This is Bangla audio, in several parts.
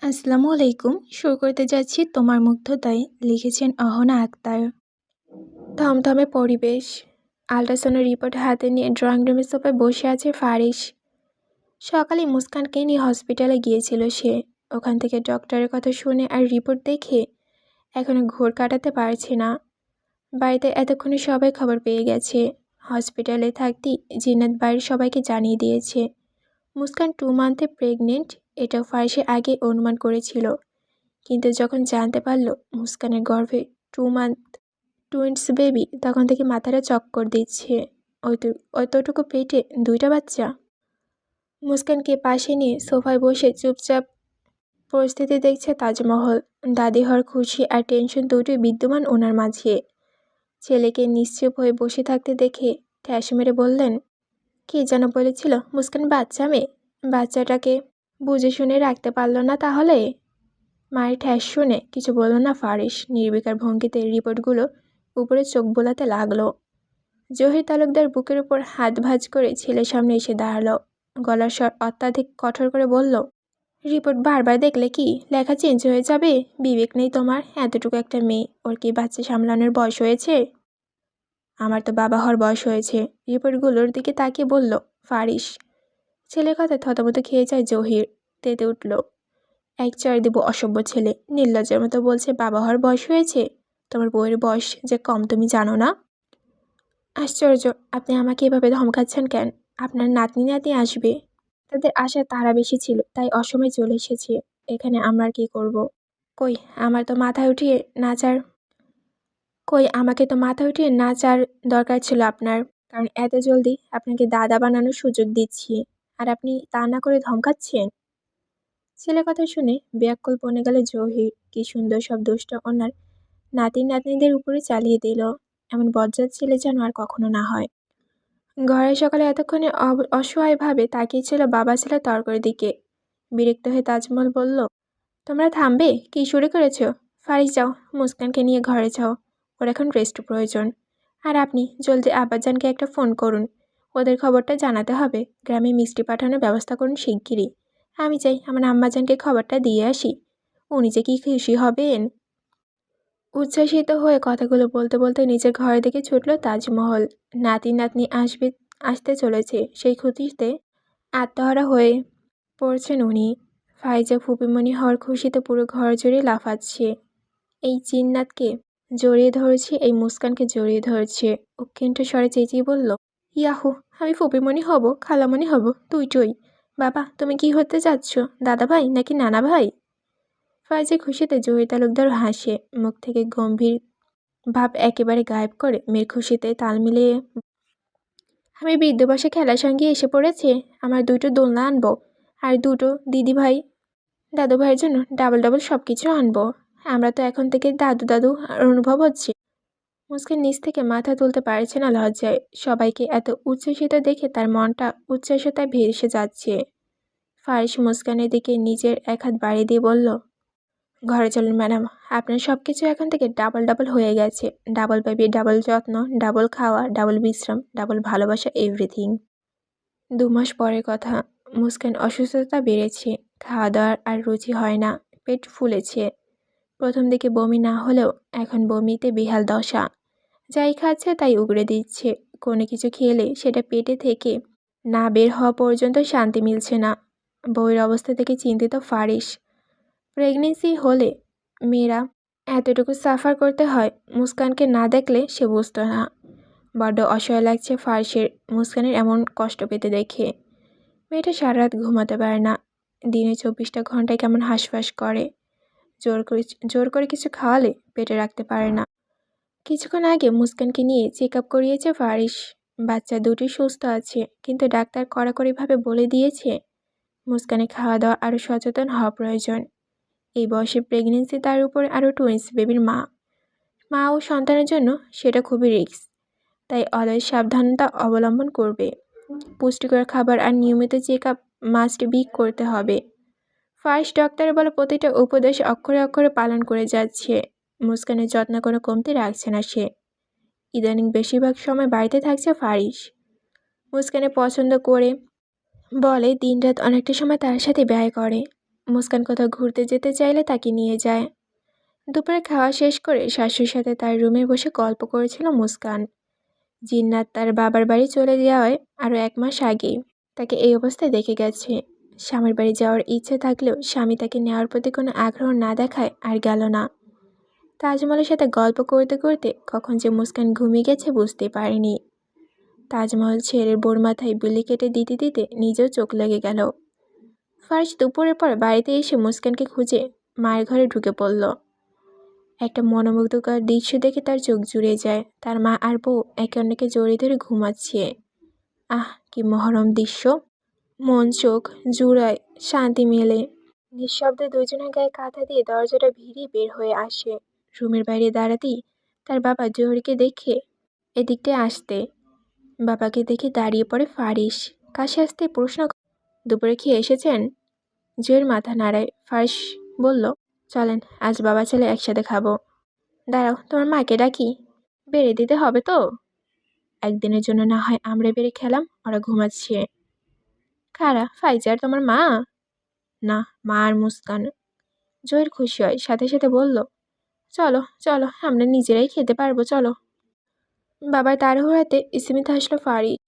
আসসালামু আলাইকুম। শুরু করতে যাচ্ছি তোমার মুগ্ধতায়, লিখেছেন অহনা আক্তার। থমথমে পরিবেশ। আল্ট্রাসাউন্ডের রিপোর্ট হাতে নিয়ে ড্রয়িং রুমের সোফায় বসে আছে ফারিস। সকালে মুস্কানকে নিয়ে হসপিটালে গিয়েছিল সে। ওখান থেকে ডক্টরের কথা শুনে আর রিপোর্ট দেখে এখনো ঘোর কাটাতে পারছে না। বাড়িতে এতক্ষণে সবাই খবর পেয়ে গেছে। হসপিটালে থাকতেই জিন্নাত বাড়ির সবাইকে জানিয়ে দিয়েছে মুস্কান 2 মান্থে প্রেগনেন্ট। এটাও ফারিসে আগে অনুমান করেছিল, কিন্তু যখন জানতে পারল মুস্কানের গর্ভে 2 মান্থ টুইন্স বেবি, তখন থেকে মাথাটা চক্কর দিচ্ছে। অতটুকু পেটে 2টা বাচ্চা। মুস্কানকে পাশে নিয়ে সোফায় বসে চুপচাপ পরিস্থিতি দেখছে তাজমহল। দাদি হওয়ার খুশি আর টেনশন দুটোই বিদ্যমান ওনার মাঝে। ছেলেকে নিশ্চুপ হয়ে বসে থাকতে দেখে ঠ্যাস মেরে বললেন, কে যেন বলেছিল মুস্কান বাচ্চা মেয়ে, বাচ্চাটাকে বুঝে শুনে রাখতে পারল না তাহলে? মায়ের ঠ্যাস শুনে কিছু বলল না ফারিস। নির্বিকার ভঙ্গিতে রিপোর্টগুলো উপরে চোখ বোলাতে লাগলো। জহির তালুকদার বুকের উপর হাত ভাঁজ করে ছেলের সামনে এসে দাঁড়ালো। গলার স্বর অত্যাধিক কঠোর করে বলল, রিপোর্ট বারবার দেখলে কি লেখা চেঞ্জ হয়ে যাবে? বিবেক নেই তোমার? এতটুকু একটা মেয়ে, ওর কি বাচ্চা সামলানোর বয়স হয়েছে? আমার তো বাবা হওয়ার বয়স হয়েছে, রিপোর্টগুলোর দিকে তাকিয়ে বলল ফারিস। ছেলের কথা থতমত খেয়ে যায় জহির। তেতে উঠল, এক চড় দেব অসভ্য ছেলে, নির্লজ্জের মতো বলছে বাবা হওয়ার বয়স হয়েছে। তোমার বউয়ের বয়স যে কম তুমি জানো না? আশ্চর্য, আপনি আমাকে এভাবে ধমকাচ্ছেন কেন? আপনার নাতনি নাতি আসবে, তাদের আশার তারা বেশি ছিল, তাই অসময়ে চলে এসেছে। এখানে আমরা কি করব? কই আমার তো মাথায় উঠিয়ে নাচার আমাকে তো মাথায় উঠিয়ে নাচার দরকার ছিল আপনার, কারণ এত জলদি আপনাকে দাদা বানানোর সুযোগ দিচ্ছি, আর আপনি তা না করে ধমকাচ্ছেন। ছেলে কথা শুনে ব্যাকুল বনে গেল জহির। কি সুন্দর সব দোষটা ওনার নাতিদের উপরে চালিয়ে দিল। এমন বজ্জাত ছেলে যেন আর কখনো না হয়। ঘরে সকালে এতক্ষণে অসহায়ভাবে তাকিয়েছিল বাবা ছেলে তর্কের দিকে। বিরক্ত হয়ে তাজমহল বলল, তোমরা থামবে? কি শুরু করেছ? ফারিস, যাও, মুস্কানকে নিয়ে ঘরে যাও, ওর এখন রেস্ট প্রয়োজন। আর আপনি জলদি আব্বাজানকে একটা ফোন করুন, ওদের খবরটা জানাতে হবে। গ্রামে মিষ্টি পাঠানোর ব্যবস্থা করুন শিগগিরই। আমি চাই আমার আম্মাজানকে খবরটা দিয়ে আসি, উনি যে কি খুশি হবেন। উচ্ছ্বাসিত হয়ে কথাগুলো বলতে বলতে নিজের ঘরের দিকে ছুটল তাজমহল। নাতনি আসতে চলেছে, সেই খুশিতে আত্মহারা হয়ে পড়ছেন উনি। ফাইজা ফুপিমণি হওয়ার খুশিতে পুরো ঘর জুড়ে লাফাচ্ছে। এই জিন্নাতকে জড়িয়ে ধরেছে, এই মুস্কানকে জড়িয়ে ধরেছে। উৎকণ্ঠ স্বরে চেঁচিয়ে বলল, ইয়াহু, আমি ফুপিমণি হব, খালামণি হব, দুইটোই। বাবা, তুমি কি হতে যাচ্ছ, দাদা ভাই নাকি নানা ভাই? ফাইজের খুশিতে জহির তালুকদার হাসে। মুখ থেকে গম্ভীর ভাব একেবারে গায়েব করে মেয়ের খুশিতে তাল মিলিয়ে, আমি বৃদ্ধ বয়সে খেলার সঙ্গে এসে পড়েছে। আমার 2টো দোলনা আনবো, আর 2টো দিদি ভাই দাদু ভাইয়ের জন্য ডাবল সব কিছু আনবো। আমরা তো এখন থেকে দাদু অনুভব হচ্ছে। মুস্কান নিচ থেকে মাথা তুলতে পারছে না লজ্জায়। সবাইকে এত উচ্ছ্বসিত দেখে তার মনটা উচ্ছ্বাসতায় ভেসে যাচ্ছে। ফারিস মুস্কানের দিকে নিজের এক হাত বাড়িয়ে দিয়ে বলল, ঘরে চলুন ম্যাডাম, আপনার সব কিছু এখন থেকে ডাবল হয়ে গেছে। ডাবল বেবি, ডাবল যত্ন, ডাবল খাওয়া, ডাবল বিশ্রাম, ডাবল ভালোবাসা, এভরিথিং। 2 মাস পরের কথা। মুস্কান অসুস্থতা বেড়েছে, খাওয়া দাওয়ার আর রুচি হয় না, পেট ফুলেছে। প্রথম দিকে বমি না হলেও এখন বমিতে বেহাল দশা। যাই খাচ্ছে তাই উগড়ে দিচ্ছে। কোনো কিছু খেলে সেটা পেটে থেকে না বের হওয়া পর্যন্ত শান্তি মিলছে না। বউয়ের অবস্থা থেকে চিন্তিত ফারিস। প্রেগনেন্সি হলে মেয়েরা এতটুকু সাফার করতে হয়, মুস্কানকে না দেখলে সে বুঝতো না। বড্ড অসহায় লাগছে ফারিসের মুস্কানের এমন কষ্ট পেতে দেখে। মেয়েটা সারা রাত ঘুমাতে পারে না, দিনে 24টা ঘন্টায় কেমন হাঁসফাঁস করে। জোর করে কিছু খাওয়ালে পেটে রাখতে পারে না। কিছুক্ষণ আগে মুস্কানকে নিয়ে চেক আপ করিয়েছে ফারিস। বাচ্চা দুটি সুস্থ আছে, কিন্তু ডাক্তার কড়াকড়িভাবে বলে দিয়েছে মুস্কানের খাওয়া দাওয়া আরও সচেতন হওয়া প্রয়োজন। এই বয়সে প্রেগনেন্সি, তার উপর আরও টুইন্স বেবির মা ও সন্তানের জন্য সেটা খুবই রিস্ক। তাই অলওয়েজ সাবধানতা অবলম্বন করবে। পুষ্টিকর খাবার আর নিয়মিত চেক আপ মাস্ট বি করতে হবে। ফারিস ডক্টরের বলা প্রতিটা উপদেশ অক্ষরে অক্ষরে পালন করে যাচ্ছে। মুস্কানের যত্ন কোনো কমতি রাখছে না সে। ইদানিং বেশিরভাগ সময় বাড়িতে থাকছে ফারিস। মুস্কানের পছন্দ করে বলে দিনরাত অনেকটা সময় তার সাথে ব্যয় করে। মুস্কান কোথাও ঘুরতে যেতে চাইলে তাকে নিয়ে যায়। দুপুরে খাওয়া শেষ করে শাশুড়ির সাথে তার রুমে বসে গল্প করেছিল মুস্কান। জিন্নাত তার বাবার বাড়ি চলে যাওয়ায় আরও 1 মাস আগেই তাকে এই অবস্থায় দেখে গেছে। স্বামীর বাড়ি যাওয়ার ইচ্ছে থাকলেও স্বামী তাকে নেওয়ার প্রতি কোনো আগ্রহ না দেখায় আর গেল না। তাজমহলের সাথে গল্প করতে করতে কখন যে মুস্কান ঘুমিয়ে গেছে বুঝতে পারেনি। তাজমহল ছেড়ে বোর মাথায় বিলি কেটে দিতে দিতে নিজেও চোখ লেগে গেল। ফার্স্ট দুপুরের পর বাড়িতে এসে মুস্কানকে খুঁজে মায়ের ঘরে ঢুকে পড়ল। একটা মনোমুগ্ধকর দৃশ্য দেখে তার চোখ জুড়ে যায়। তার মা আর বউ একে অন্যকে জড়িয়ে ধরে ঘুমাচ্ছে। আহ, কি মনোরম দৃশ্য! মন চোখ জুড়ায়, শান্তি মেলে। নিঃশব্দে দুজনের গায়ে কাঁথা দিয়ে দরজাটা ভিড়িয়ে বের হয়ে আসে। রুমের বাইরে দাঁড়াতেই তার বাবা জোহরকে দেখে এদিকটায় আসতে। বাবাকে দেখে দাঁড়িয়ে পড়ে ফারিস। কাছে আসতে প্রশ্ন, দুপুরে খেয়ে এসেছেন? জোয়ের মাথা নাড়ায়। ফারিস বলল, চলেন আজ বাবা ছেলে একসাথে খাবো। দাঁড়াও, তোমার মাকে ডাকি। বেড়ে দিতে হবে তো? একদিনের জন্য না হয় আমরা বেড়ে খেলাম, ওরা ঘুমাচ্ছে। কারা? ফাইজার তোমার মা? না, মা আর মুস্কান। জয়ের খুশি হয়, সাথে সাথে বলল, চলো চলো, আমরা নিজেরাই খেতে পারবো, চলো। বাবার তাড়াহুড়াতে স্মিত হাসলো ফারিস।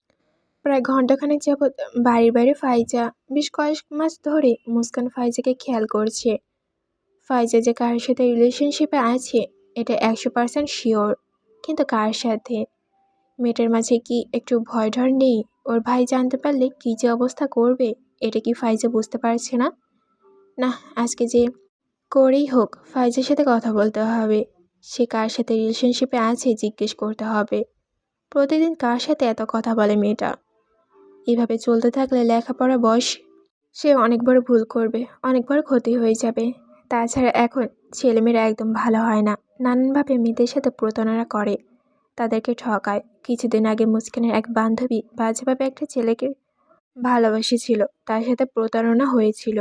প্রায় ঘন্টাখানেক যাবৎ বাড়ির বাইরে ফাইজা। বেশ কয়েক মাস ধরে মুস্কান ফাইজাকে খেয়াল করছে। ফাইজা যে কার সাথে রিলেশনশিপে আছে এটা 100% শিওর, কিন্তু কার সাথে? মেয়েটার মাঝে কি একটু ভয় ডর নেই? ওর ভাই জানতে পারলে কী যে অবস্থা করবে, এটা কি ফাইজা বুঝতে পারছে না? না, আজকে যে করেই হোক ফাইজের সাথে কথা বলতে হবে। সে কার সাথে রিলেশনশিপে আছে জিজ্ঞেস করতে হবে। প্রতিদিন কার সাথে এত কথা বলে মেয়েটা? এভাবে চলতে থাকলে লেখাপড়া বয়স সে অনেক বড় ভুল করবে, অনেক বড় ক্ষতি হয়ে যাবে। তাছাড়া এখন ছেলেমেয়েরা একদম ভালো হয় না, নানানভাবে মেয়েদের সাথে প্রতারণা করে, তাদেরকে ঠকায়। কিছুদিন আগে মুস্কানের এক বান্ধবী বাজেভাবে একটা ছেলেকে ভালোবাসেছিল, তার সাথে প্রতারণা হয়েছিল।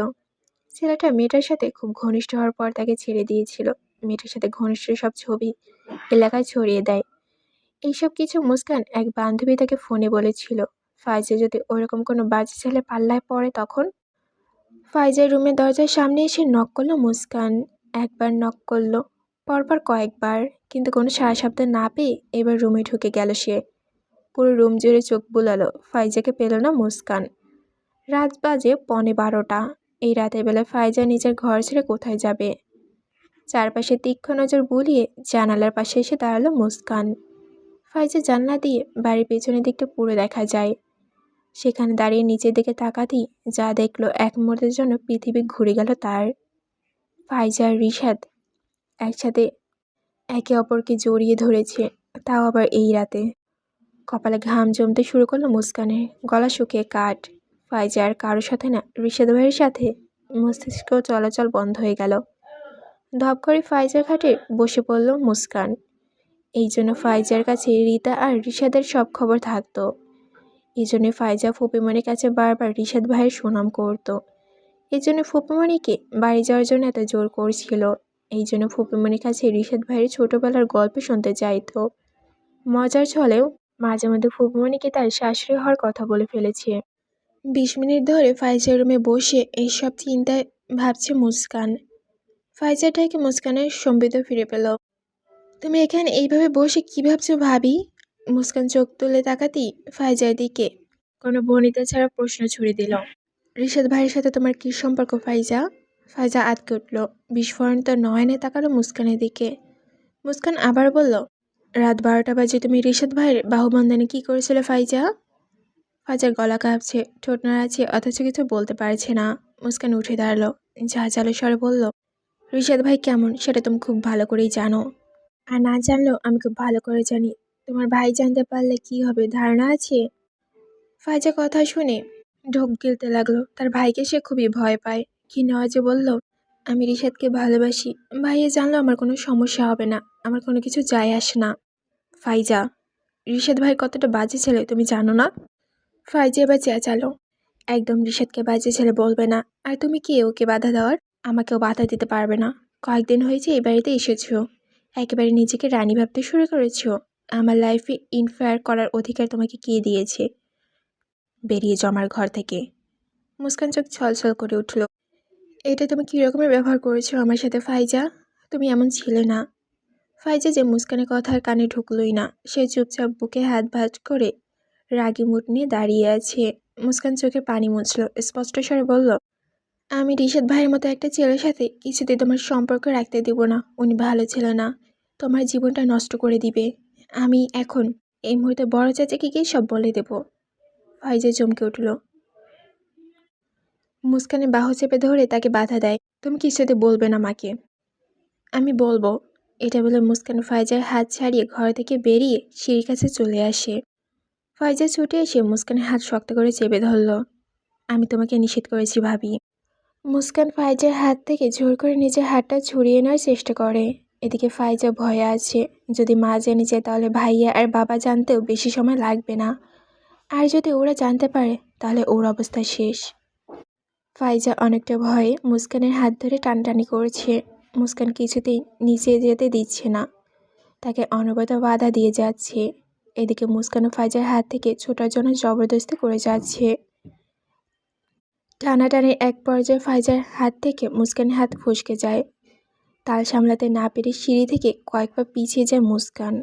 ছেলেটা মেয়েটার সাথে খুব ঘনিষ্ঠ হওয়ার পর তাকে ছেড়ে দিয়েছিল। মেয়েটার সাথে ঘনিষ্ঠ সব ছবি এলাকায় ছড়িয়ে দেয়। এইসব কিছু মুস্কান এক বান্ধবী তাকে ফোনে বলেছিল। ফাইজা যদি ওরকম কোনো বাজে ছেলে পাল্লায় পড়ে তখন? ফাইজার রুমের দরজার সামনে এসে নক করলো মুস্কান। একবার নক করলো, পরপর কয়েকবার, কিন্তু কোনো সাড়া শব্দ না পেয়ে এবার রুমে ঢুকে গেল সে। পুরো রুম জুড়ে চোখ বুলালো, ফাইজাকে পেল না মুস্কান। রাত বাজে 11:15। এই রাতের বেলায় ফাইজা নিজের ঘর ছেড়ে কোথায় যাবে? চারপাশে তীক্ষ্ণ নজর বুলিয়ে জানালার পাশে এসে দাঁড়ালো মুস্কান। ফাইজা জানলা দিয়ে বাড়ির পেছনের দিকটা পুরো দেখা যায়। সেখানে দাঁড়িয়ে নিচের দিকে তাকাতেই যা দেখলো এক মুহূর্তের জন্য পৃথিবী ঘুরে গেল তার। ফাইজা আর রিশাদ একসাথে একে অপরকে জড়িয়ে ধরেছে, তাও আবার এই রাতে। কপালে ঘাম জমতে শুরু করলো মুস্কানের, গলা শুকিয়ে কাঠ। ফাইজা আর কারোর সাথে না, রিশাদ ভাইয়ের সাথে। মস্তিষ্ক চলাচল বন্ধ হয়ে গেল। ধপ করে ফাইজার খাটে বসে পড়ল মুস্কান। এই জন্য ফাইজার কাছে রিতা আর রিশাদের সব খবর থাকতো। এই জন্য ফাইজা ফুপিমণির কাছে বারবার রিশাদ ভাইয়ের সুনাম করত। এই জন্য ফুপিমণিকে বাড়ি যাওয়ার জন্য এত জোর করছিল। এই জন্য ফুপিমণির কাছে রিশাদ ভাইয়ের ছোটবেলার গল্প শুনতে চাইতো। মজার ছলেও মাঝে মধ্যে ফুপিমণিকে তার শাশুড়ি হওয়ার কথা বলে ফেলেছে। 20 মিনিট ধরে ফাইজার রুমে বসে এইসব চিন্তায় ভাবছে মুস্কান। ফাইজার ঢাকে মুস্কানের সম্বিত ফিরে পেল। তুমি এখানে এইভাবে বসে কী ভাবছো ভাবি? মুস্কান চোখ তুলে তাকাতেই ফাইজার দিকে কোনো বনিতা ছাড়া প্রশ্ন ছুড়ে দিল। রিশাদ ভাইয়ের সাথে তোমার কী সম্পর্ক ফাইজা? ফাইজা আটকে উঠল। বিস্ফোরণিত নয়নে তাকালো মুস্কানের দিকে। মুস্কান আবার বলল, রাত 12টা বাজে তুমি রিশাদ ভাইয়ের বাহুবন্ধনে কী করেছিলে ফাইজা? ফাইজার গলা কাঁপছে, ঠোঁট নাড়াচ্ছে, অথচ কিছু বলতে পারছে না। মুস্কান উঠে দাঁড়ালো, ঝাঁঝালো স্বরে বলল, রিশাদ ভাই কেমন সেটা তুমি খুব ভালো করেই জানো, আর না জানলেও আমি খুব ভালো করে জানি। তোমার ভাই জানতে পারলে কি হবে ধারণা আছে? ফাইজা কথা শুনে ঢোক গিলতে লাগলো। তার ভাইকে সে খুবই ভয় পায়। কি নওয়াজে বলল, আমি রিশাদকে ভালোবাসি, ভাইয়া জানলেও আমার কোনো সমস্যা হবে না, আমার কোনো কিছু যায় আসে না। ফাইজা, রিশাদ ভাই কতটা বাজে ছেলে তুমি জানো না? ফাইজা এবার চেঁচালো, একদম রিশাদকে বাজে ছেলে বলবে না। আর তুমি কে ওকে বাধা দেওয়ার? আমাকেও বাধা দিতে পারবে না। কয়েকদিন হয়েছে এই বাড়িতে এসেছো, একেবারে নিজেকে রানী ভাবতে শুরু করেছো। আমার লাইফে ইনফেয়ার করার অধিকার তোমাকে কে দিয়েছে? বেরিয়ে যাও আমার ঘর থেকে। মুস্কান চোখ ছলছল করে উঠল। এটা তুমি কী রকমের ব্যবহার করেছো আমার সাথে ফাইজা? তুমি এমন ছিলে না। ফাইজা যে মুস্কানের কথার কানে ঢুকলই না, সে চুপচাপ বুকে হাত ভাঁজ করে রাগী মুখ নিয়ে দাঁড়িয়ে আছে। মুস্কান চোখে পানি মুছল, স্পষ্ট স্বরে বলল, আমি রিশাদ ভাইয়ের মতো একটা ছেলের সাথে কিছুতেই তোমার সম্পর্ক রাখতে দেব না। উনি ভালো ছেলে না, তোমার জীবনটা নষ্ট করে দিবে। আমি এখন এই মুহূর্তে বড় চাচাকে গিয়ে সব বলে দেব। ফাইজা চমকে উঠল, মুস্কানের বাহু চেপে ধরে তাকে বাধা দেয়, তুমি কিছুতে বলবে না মাকে? আমি বলবো। এটা বলে মুস্কান ফাইজার হাত ছাড়িয়ে ঘর থেকে বেরিয়ে সিঁড়ির কাছে চলে আসে। ফাইজা ছুটে এসে মুস্কানের হাত শক্ত করে চেপে ধরল। আমি তোমাকে নিষেধ করেছি ভাবি। মুস্কান ফাইজার হাত থেকে জোর করে নিজের হাতটা ছুড়িয়ে নেওয়ার চেষ্টা করে। এদিকে ফাইজা ভয়ে আছে, যদি মা জেনে যায় তাহলে ভাইয়া আর বাবা জানতেও বেশি সময় লাগবে না, আর যদি ওরা জানতে পারে তাহলে ওর অবস্থা শেষ। ফাইজা অনেকটা ভয়ে মুস্কানের হাত ধরে টানটানি করছে। মুস্কান কিছুতেই নিচে যেতে দিচ্ছে না, তাকে অনবরত বাধা দিয়ে যাচ্ছে। এদিকে মুস্কান ও ফাইজার হাত থেকে ছোটার জন্য জবরদস্তি করে যাচ্ছে। টানাটানির এক পর্যায়ে ফাইজার হাত থেকে মুস্কানের হাত ফসকে যায়। তাল সামলাতে না পেরে সিঁড়ি থেকে কয়েক পা পিছিয়ে যায় মুস্কান।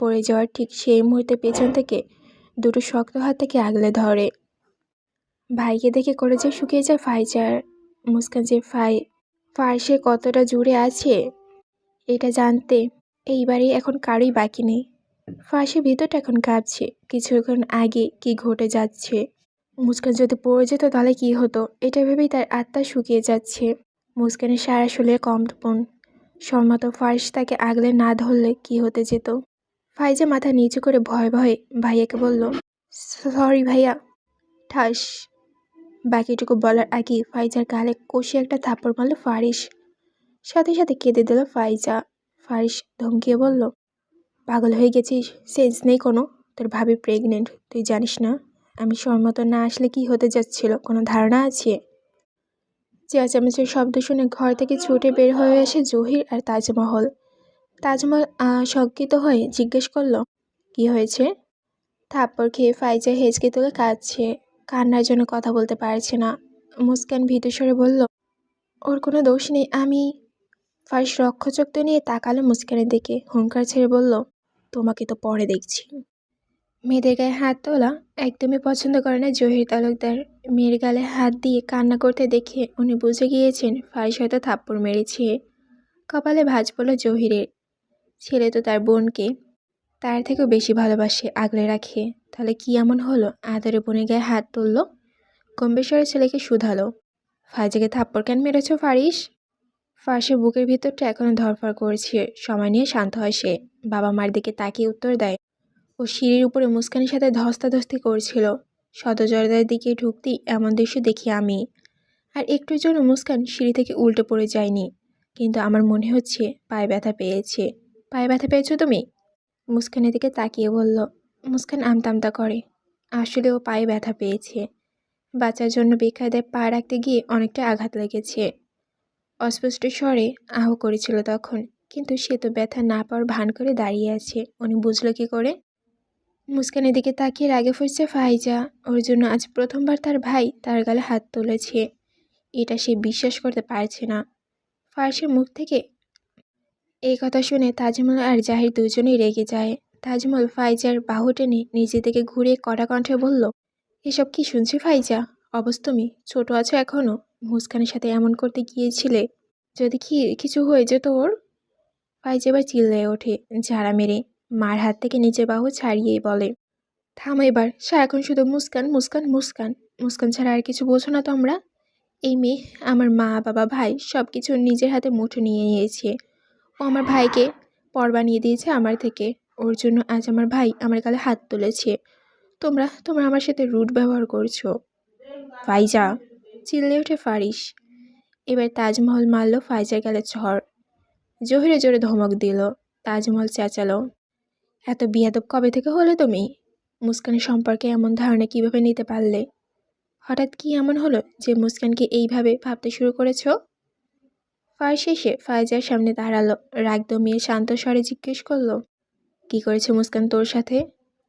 পড়ে যাওয়ার ঠিক সেই মুহূর্তে পেছন থেকে দুটো শক্ত হাত থেকে আগলে ধরে। ভাইকে দেখে কলেজে শুকিয়ে যায় ফাইজার। মুস্কান যে ফার্সে কতটা জুড়ে আছে এটা জানতে এইবারই এখন কারোই বাকি নেই। ফার্সের ভিতরটা এখন কাঁপছে, কিছুক্ষণ আগে কি ঘটে যাচ্ছে। মুস্কান যদি পড়ে যেত তাহলে কি হতো, এটা ভেবেই তার আত্মা শুকিয়ে যাচ্ছে। মুস্কানের সারা শরীরে কম্পন। সম্মত ফার্স তাকে আগলে না ধরলে কি হতে যেত। ফাইজা মাথা নিচু করে ভয়ে ভয়ে ভাইয়াকে বলল, সরি ভাইয়া। ঠাস। বাকিটুকু বলার আগে ফাইজার গালে কষে একটা থাপ্পড় মারল ফারিস। সাথে সাথে কেঁদে দিল ফাইজা। ফারিস ধমকিয়ে বলল, পাগল হয়ে গেছিস? সেন্স নেই কোনো? তোর ভাবি প্রেগনেন্ট, তুই জানিস না? আমি সম্মত না আসলে কি হতে যাচ্ছিল কোনো ধারণা আছে? চেঁচামেচির শব্দ শুনে ঘর থেকে ছুটে বের হয়ে আসে জহির আর তাজমহল। তাজমহল শঙ্কিত হয়ে জিজ্ঞেস করল, কি হয়েছে? থাপ্পড় খেয়ে ফাইজা হেঁচকে তুলে কাঁদছে, কান্নার জন্য কথা বলতে পারছে না। মুস্কান ভীতু স্বরে বলল, ওর কোনো দোষ নেই। আমি ফার্স্ট রক্ষচক্র নিয়ে তাকালো মুস্কানের দিকে, হুঙ্কার ছেড়ে বলল, তোমাকে তো পরে দেখছি। মেয়েদের গায়ে হাত তোলা একদমই পছন্দ করে না জহির তালুকদার। মেয়ের গালে হাত দিয়ে কান্না করতে দেখে উনি বুঝে গিয়েছেন ফারিস হয়তো থাপ্পড় মেরেছে। কপালে ভাঁজ পড়ল জহিরের। ছেলে তো তার বোনকে তার থেকেও বেশি ভালোবাসে, আগলে রাখে, তাহলে কি এমন হলো আদরে বোনের গায়ে হাত তুলল? গম্ভীর ছেলেকে শুধালো, ফাইজাকে থাপ্পড় কেন মেরেছ ফারিস? ফার্সের বুকের ভিতরটা এখনো ধরফর করছে। সময় নিয়ে শান্ত হয় সে। বাবা মার দিকে তাকিয়ে উত্তর দেয়, ও সিঁড়ির উপরে মুস্কানের সাথে ধস্তাধস্তি করছিল। সদরজার দিকে ঢুকতেই এমন দৃশ্য দেখি আমি। আর একটুর জন্য মুস্কান সিঁড়ি থেকে উল্টে পড়ে যায়নি, কিন্তু আমার মনে হচ্ছে পায়ে ব্যথা পেয়েছে। পায়ে ব্যথা পেয়েছো তুমি? মুস্কানের দিকে তাকিয়ে বলল। মুস্কান আমতা করে। আসলে ও পায়ে ব্যথা পেয়েছে। বাঁচার জন্য বেকায়দায় পা রাখতে গিয়ে অনেকটা আঘাত লেগেছে। অস্পষ্ট স্বরে আহ করেছিল তখন, কিন্তু সে তো ব্যথা না পাওয়ার ভান করে দাঁড়িয়ে আছে। উনি বুঝলো কি করে? মুস্কানের দিকে তাকিয়ে রাগে ফুসছে ফাইজা। ওর জন্য আজ প্রথমবার তার ভাই তার গালে হাত তুলেছে। এটা সে বিশ্বাস করতে পারছে না। ফার্সের মুখ থেকে এই কথা শুনে তাজমহল আর জাহির দুজনেই রেগে যায়। তাজমহল ফাইজার বাহু টেনে নিজে থেকে ঘুরে কড়া কণ্ঠে বলল, এসব কি শুনছি ফাইজা? অবশ্য তুমি ছোট আছো এখনো। মুস্কানের সাথে এমন করতে গিয়েছিলে, যদি কিছু হয়ে যেত ওর। ফাইজা এবার চিল্লায় ওঠে ঝাড়া মেরে, মার হাত থেকে নিচে বাহু ছাড়িয়ে বলে, থামো এবার, সারাক্ষণ শুধু মুস্কান মুস্কান মুস্কান। মুস্কান ছাড়া আর কিছু বোঝো না তোমরা? এই মেয়ে আমার মা বাবা ভাই সব কিছু নিজের হাতে মুঠো নিয়ে নিয়েছে। ও আমার ভাইকে পর বানিয়ে দিয়েছে আমার থেকে। ওর জন্য আজ আমার ভাই আমার গালে হাত তুলেছে। তোমরা তোমরা আমার সাথে রুড ব্যবহার করছো। ফাইজা, চিল্লে ওঠে ফারিস। এবার তাজমহল মারল ফাইজার গালে ঝড়। জহিরে জোরে ধমক দিল। তাজমহল চেঁচালো, এত বিয়াদব কবে থেকে হলে তুমি? মুস্কানের সম্পর্কে এমন ধারণা কিভাবে নিতে পারলে? হঠাৎ কি এমন হলো যে মুস্কানকে এইভাবে ভাবতে শুরু করেছ? ফার্স এসে ফাইজার সামনে দাঁড়ালো, রাগ দমিয়ে শান্ত স্বরে জিজ্ঞেস করলো, কি করেছে মুস্কান তোর সাথে?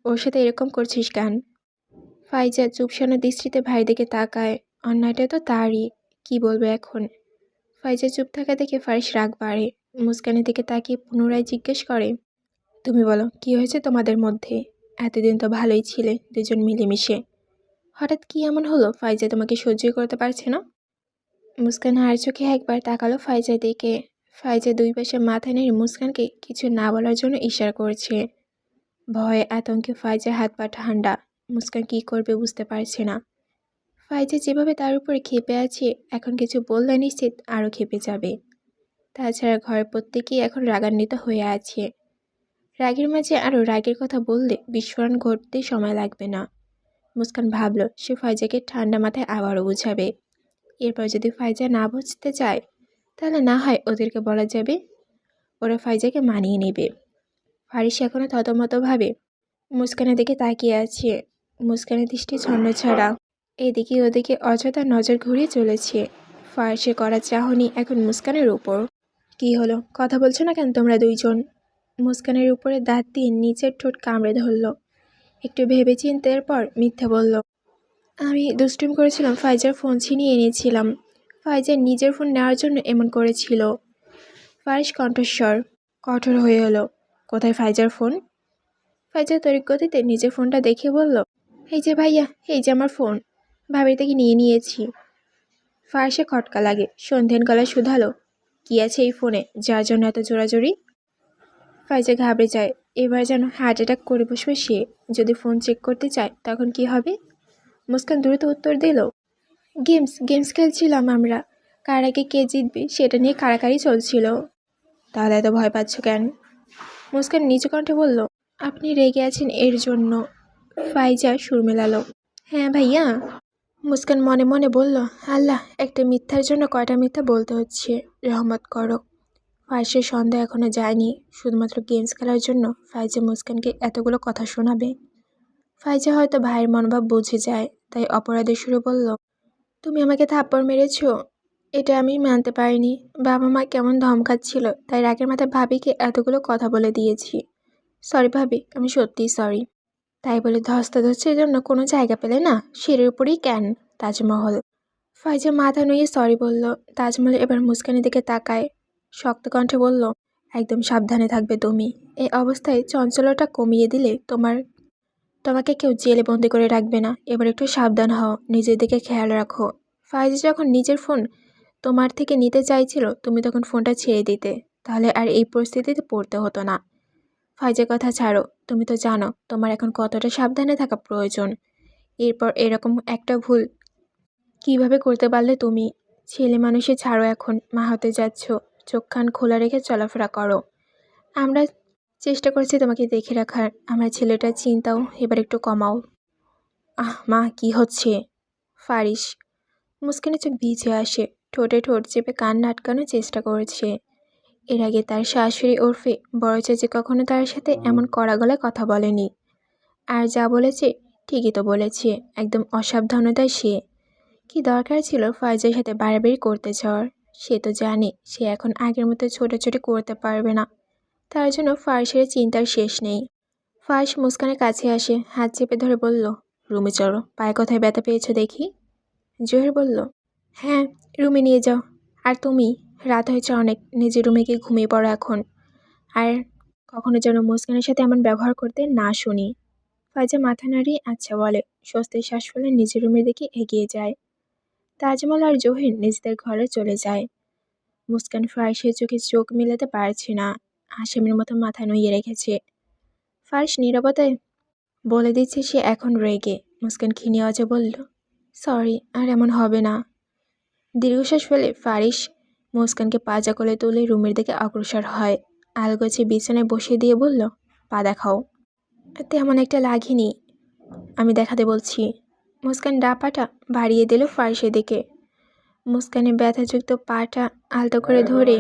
ওর সাথে এরকম করছিস কেন? ফাইজা চুপসানো দৃষ্টিতে ভাইয়ের দিকে তাকায়। অন্যায়টা তো তারই, কি বলবে এখন? ফাইজা চুপ থাকা দেখে ফারিস রাগ বাড়ে। মুস্কানের দিকে তাকিয়ে পুনরায় জিজ্ঞেস করে, তুমি বলো, কি হয়েছে তোমাদের মধ্যে? এতদিন তো ভালোই ছিলে দুজন মিলেমিশে, হঠাৎ কি এমন হলো ফাইজা তোমাকে সহ্যই করতে পারছে না? মুস্কান আর চোখে একবার তাকালো ফাইজার দিকে। ফাইজা দুই পাশে মাথা নেড়ে মুস্কানকে কিছু না বলার জন্য ইশারা করছে। ভয়ে আতঙ্কে ফাইজার হাত পা ঠান্ডা। মুস্কান কি করবে বুঝতে পারছে না। ফাইজা যেভাবে তার উপরে ক্ষেপে আছে, এখন কিছু বললে নিশ্চিত আরও ক্ষেপে যাবে। তাছাড়া ঘরের প্রত্যেকেই এখন রাগান্বিত হয়ে আছে। রাগের মাঝে আরও রাগের কথা বললে বিস্ফোরণ ঘটতেই সময় লাগবে না। মুস্কান ভাবল সে ফাইজাকে ঠান্ডা মাথায় আবারও বুঝাবে। এরপর যদি ফাইজা না বুঝতে চায় তাহলে না হয় ওদেরকে বলা যাবে, ওরা ফাইজাকে মানিয়ে নেবে। ফারিস এখনও থতমতভাবে মুস্কানের দিকে তাকিয়ে আছে। মুস্কানের দৃষ্টি ছন্নছাড়া, এদিকে ওদিকে অযথা নজর ঘুরিয়ে চলেছে। ফারিসের করা চাহনি এখন মুস্কানের উপর। কি হলো, কথা বলছো না কেন তোমরা দুইজন? মুস্কানের উপরে দাঁত দিয়ে নিচের ঠোঁট কামড়ে ধরল। একটু ভেবে চিন্তের পর মিথ্যা বলল, আমি দুষ্টুমি করেছিলাম, ফাইজার ফোন ছিনিয়ে এনেছিলাম। ফাইজার নিজের ফোন নেওয়ার জন্য এমন করেছিল। ফারিস কণ্ঠস্বর কঠোর হয়ে হলো, কোথায় ফাইজার ফোন? ফাইজার তড়িৎ গতিতে নিজের ফোনটা দেখে বলল, এই যে ভাইয়া, এই যে আমার ফোন, ভাবির থেকে নিয়ে নিয়েছি। ফারিসে খটকা লাগে, সন্ধ্যেন গলায় শুধালো, কি আছে এই ফোনে যার জন্য এত জোরাজোরি? ফাইজা ঘাবড়ে যায়, এবার যেন হার্ট অ্যাটাক করে বসবে সে। যদি ফোন চেক করতে চায় তখন কি হবে? মুস্কান দ্রুত উত্তর দিল, গেমস খেলছিলাম আমরা, কার আগে কে জিতবে সেটা নিয়ে কাড়াকাড়ি চলছিল। তাহলে এত ভয় পাচ্ছ কেন? মুস্কান নিচু কণ্ঠে বলল, আপনি রেগে আছেন এর জন্য। ফাইজা সুর মেলালো, হ্যাঁ ভাইয়া। মুস্কান মনে মনে বলল, আল্লাহ, একটা মিথ্যার জন্য কয়টা মিথ্যা বলতে হচ্ছে, রহমত করো। ফাইজের সন্দেহ এখনো যায়নি, শুধুমাত্র গেমস খেলার জন্য ফাইজা মুস্কানকে এতগুলো কথা শোনাবে। ফাইজা হয়তো ভাইয়ের মনোভাব বুঝে যায়, তাই অপরাধের সুরে বলল, তুমি আমাকে থাপ্পড় মেরেছ, এটা আমি মানতে পারিনি। বাবা মা কেমন ধমকাচ্ছিল, তাই রাগের মাথায় ভাবিকে এতগুলো কথা বলে দিয়েছি। সরি ভাবি, আমি সত্যিই সরি। তাই বলে ধস্তাধস্তির জন্য কোনো জায়গা পেলে না, সিঁড়ির উপরেই কেন তাজমহল। ফাইজা মাথা নুয়ে সরি বলল। তাজমহল এবার মুস্কানের দিকে তাকায়, শক্ত কণ্ঠে বলল, একদম সাবধানে থাকবে তুমি। এই অবস্থায় চঞ্চলতা কমিয়ে দিলে তোমাকে কেউ জেলে বন্দি করে রাখবে না। এবার একটু সাবধান হও, নিজের দিকে খেয়াল রাখো। ফাইজা যখন নিজের ফোন তোমার থেকে নিতে চাইছিল, তুমি তখন ফোনটা ছেড়ে দিতে, তাহলে আর এই পরিস্থিতিতে পড়তে হতো না। ফাইজের কথা ছাড়ো, তুমি তো জানো তোমার এখন কতটা সাবধানে থাকা প্রয়োজন। এরপর এরকম একটা ভুল কিভাবে করতে পারলে তুমি? ছেলে মানুষে ছাড়ো, এখন মা হতে যাচ্ছ, চোখ কান খোলা রেখে চলাফেরা করো। আমরা চেষ্টা করছি তোমাকে দেখে রাখার, আমার ছেলেটার চিন্তাও এবার একটু কমাও। মা, কি হচ্ছে? ফারিস। মুস্কানের চোখ ভিজে আসে, ঠোঁটে ঠোঁট চেপে কান্না আটকানোর চেষ্টা করছে। এর আগে তার শাশুড়ি ওরফে বড় চাচি কখনো তার সাথে এমন কড়া গলায় কথা বলেনি। আর যা বলেছে ঠিকই তো বলেছে, একদম অসাবধানতায় সে। কি দরকার ছিল ফাইজের সাথে বাড়াবাড়ি করতে যাওয়ার? সে তো জানে সে এখন আগের মতো ছোটাছুটি করতে পারবে না, তার জন্য ফারিসের চিন্তার শেষ নেই। ফারিস মুস্কানের কাছে আসে, হাত চেপে ধরে বলল, রুমে চলো, পায়ে কোথায় ব্যথা পেয়েছো দেখি। জহির বলল, হ্যাঁ, রুমে নিয়ে যাও। আর তুমি, রাত হয়েছে অনেক, নিজের রুমে গিয়ে ঘুমিয়ে পড়ো এখন। আর কখনো যেন মুস্কানের সাথে এমন ব্যবহার করতে না শুনি। ফাইজা মাথা নাড়িয়ে আচ্ছা বলে, স্বস্তির শ্বাস ফেলে নিজের রুমের দিকে এগিয়ে যায়। তাজমহল আর জহির নিজেদের ঘরে চলে যায়। মুস্কান ফারিসের চোখে চোখ মেলাতে পারছে না, আসামির মতো মাথা নুইয়ে রেখেছে। ফারিস নীরবতায় বলে দিচ্ছে সে এখন রেগে। মুস্কান ক্ষীণ আওয়াজে বলল, সরি, আর এমন হবে না। দীর্ঘশ্বাস ফেলে ফারিস মুস্কানকে পাজা কোলে তুলে রুমের দিকে অগ্রসর হয়। আলগোছে বিছানায় বসিয়ে দিয়ে বলল, পা দেখাও। তেমন একটা লাগেনি, আমি দেখাতে বলছি। মুস্কান ডাপাটা বাড়িয়ে দিল ফারিসের দিকে। মুস্কানের ব্যথাযুক্ত পাটা আলতো করে ধরে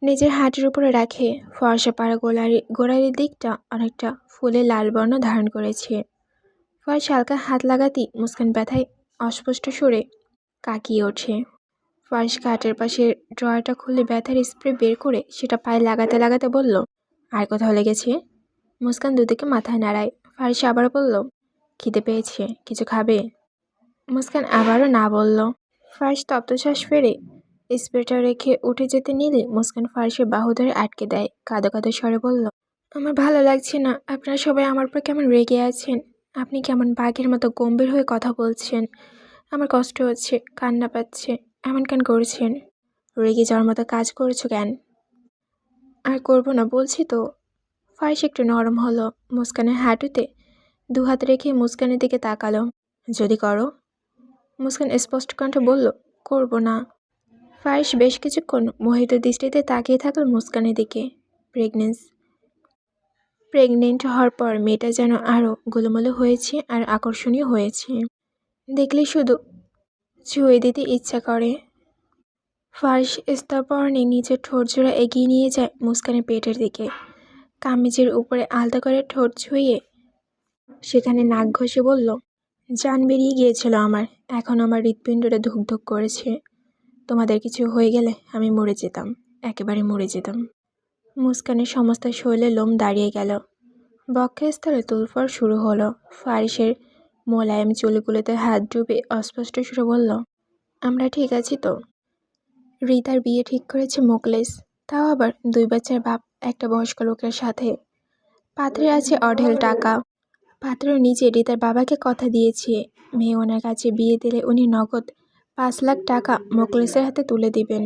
নিজের হাঁটুর উপরে রাখে। ফর্সা পাড়া গোড়ালির দিকটা অনেকটা ফুলে লাল বর্ণ ধারণ করেছে। ফারিস হালকা হাত লাগাতেই মুস্কান ব্যথায় অস্পষ্ট সুরে কাকিয়ে ওঠে। ফারিস খাটের পাশে ড্রয়ারটা খুলে ব্যথার স্প্রে বের করে সেটা পায়ে লাগাতে লাগাতে বলল, আর কোথাও লেগেছে? মুস্কান দুদিকে মাথায় নাড়ায়। ফারিস আবারও বলল, খিদে পেয়েছে, কিছু খাবে? মুস্কান আবারও না বলল। ফারিস তপ্তশ্বাস ফেলে স্প্রেটা রেখে উঠে যেতে নিলে মুস্কান ফারিসের বাহু ধরে আটকে দেয়। কাঁদো কাঁদো স্বরে বলল, আমার ভালো লাগছে না। আপনারা সবাই আমার উপর কেমন রেগে আছেন। আপনি কেমন বাঘের মতো গম্ভীর হয়ে কথা বলছেন। আমার কষ্ট হচ্ছে, কান্না পাচ্ছে। এমন কেন করছেন? রেগে যাওয়ার মতো কাজ করেছো কেন? আর করবো না বলছি তো। ফারিস একটু নরম হলো। মুস্কানের হাঁটুতে দুহাত রেখে মুস্কানের দিকে তাকালো। যদি করো? মুস্কান স্পষ্ট কণ্ঠে বলল, করব না। ফারিস বেশ কিছুক্ষণ মোহিত দৃষ্টিতে তাকিয়ে থাকল মুস্কানের দিকে। প্রেগনেন্ট হওয়ার পর মেয়েটা যেন আরও গোলুমোলু হয়েছে আর আকর্ষণীয় হয়েছে। দেখলে শুধু ছুঁয়ে দিতে ইচ্ছা করে। ফারিস স্তরপর্ণে নিজের ঠোঁটজোড়া এগিয়ে নিয়ে যায় মুস্কানের পেটের দিকে। কামিজের উপরে আলতো করে ঠোঁট ছুঁয়ে সেখানে নাক ঘষে বলল, জান বেরিয়ে গিয়েছিল আমার। এখন আমার হৃৎপিণ্ডটা ধুক ধুক করেছে। তোমাদের কিছু হয়ে গেলে আমি মরে যেতাম, একেবারে মরে যেতাম। মুস্কানের সমস্ত শরীরে লোম দাঁড়িয়ে গেল। বক্ষস্থলে তুলফড় শুরু হলো। ফারিসের মোলায়েম চুলগুলোতে হাত ডুবে অস্পষ্ট সুরে বলল, আমরা ঠিক আছি তো? রিতার বিয়ে ঠিক করেছে মোকলেস, তাও আবার 2 বাচ্চার বাপ একটা বয়স্ক লোকের সাথে। পাত্রে আছে অঢেল টাকা। পাত্র নিজে রিতার বাবাকে কথা দিয়েছে, মেয়ে ওনার কাছে বিয়ে দিলে উনি নগদ 5 লাখ টাকা মোকলেসের হাতে তুলে দিবেন।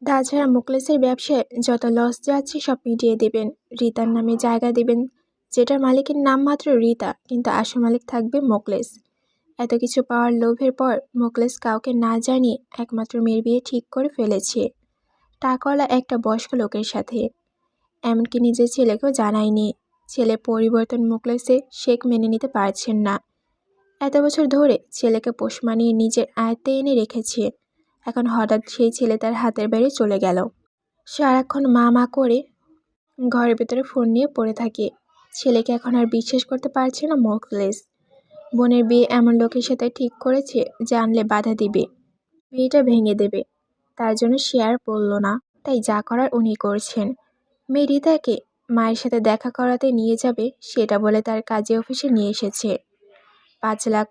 তাছাড়া মোকলেসের ব্যবসায় যত লস যাচ্ছে সব মিটিয়ে দেবেন। রিতার নামে জায়গা দেবেন, যেটার মালিকের নাম মাত্র রিতা, কিন্তু আসল মালিক থাকবে মোকলেস। এত কিছু পাওয়ার লোভের পর মোকলেস কাউকে না জানিয়ে একমাত্র মেয়ের বিয়ে ঠিক করে ফেলেছে টাকাওয়ালা একটা বয়স্ক লোকের সাথে। এমনকি নিজের ছেলেকেও জানায়নি। ছেলে পরিবর্তন মোকলেসে শেখ মেনে নিতে পারছেন না। এত বছর ধরে ছেলেকে পোষ মানিয়ে নিজের আয়ত্তে এনে রেখেছে। এখন হঠাৎ সেই ছেলে তার হাতের বাইরে চলে গেল। সারাক্ষণ মা মা করে ঘরের ভেতরে ফোন নিয়ে পড়ে থাকে। ছেলেকে এখন আর বিশ্বাস করতে পারছে না মোকলেস। বোনের বিয়ে এমন লোকের সাথে ঠিক করেছে জানলে বাধা দিবে, বিয়েটা ভেঙে দেবে। তার জন্য সে আর বলল না, তাই যা করার উনি করছেন। মেয়ে রিতাকে মায়ের সাথে দেখা করাতে নিয়ে যাবে সেটা বলে তার কাজে অফিসে নিয়ে এসেছে। 5 লাখ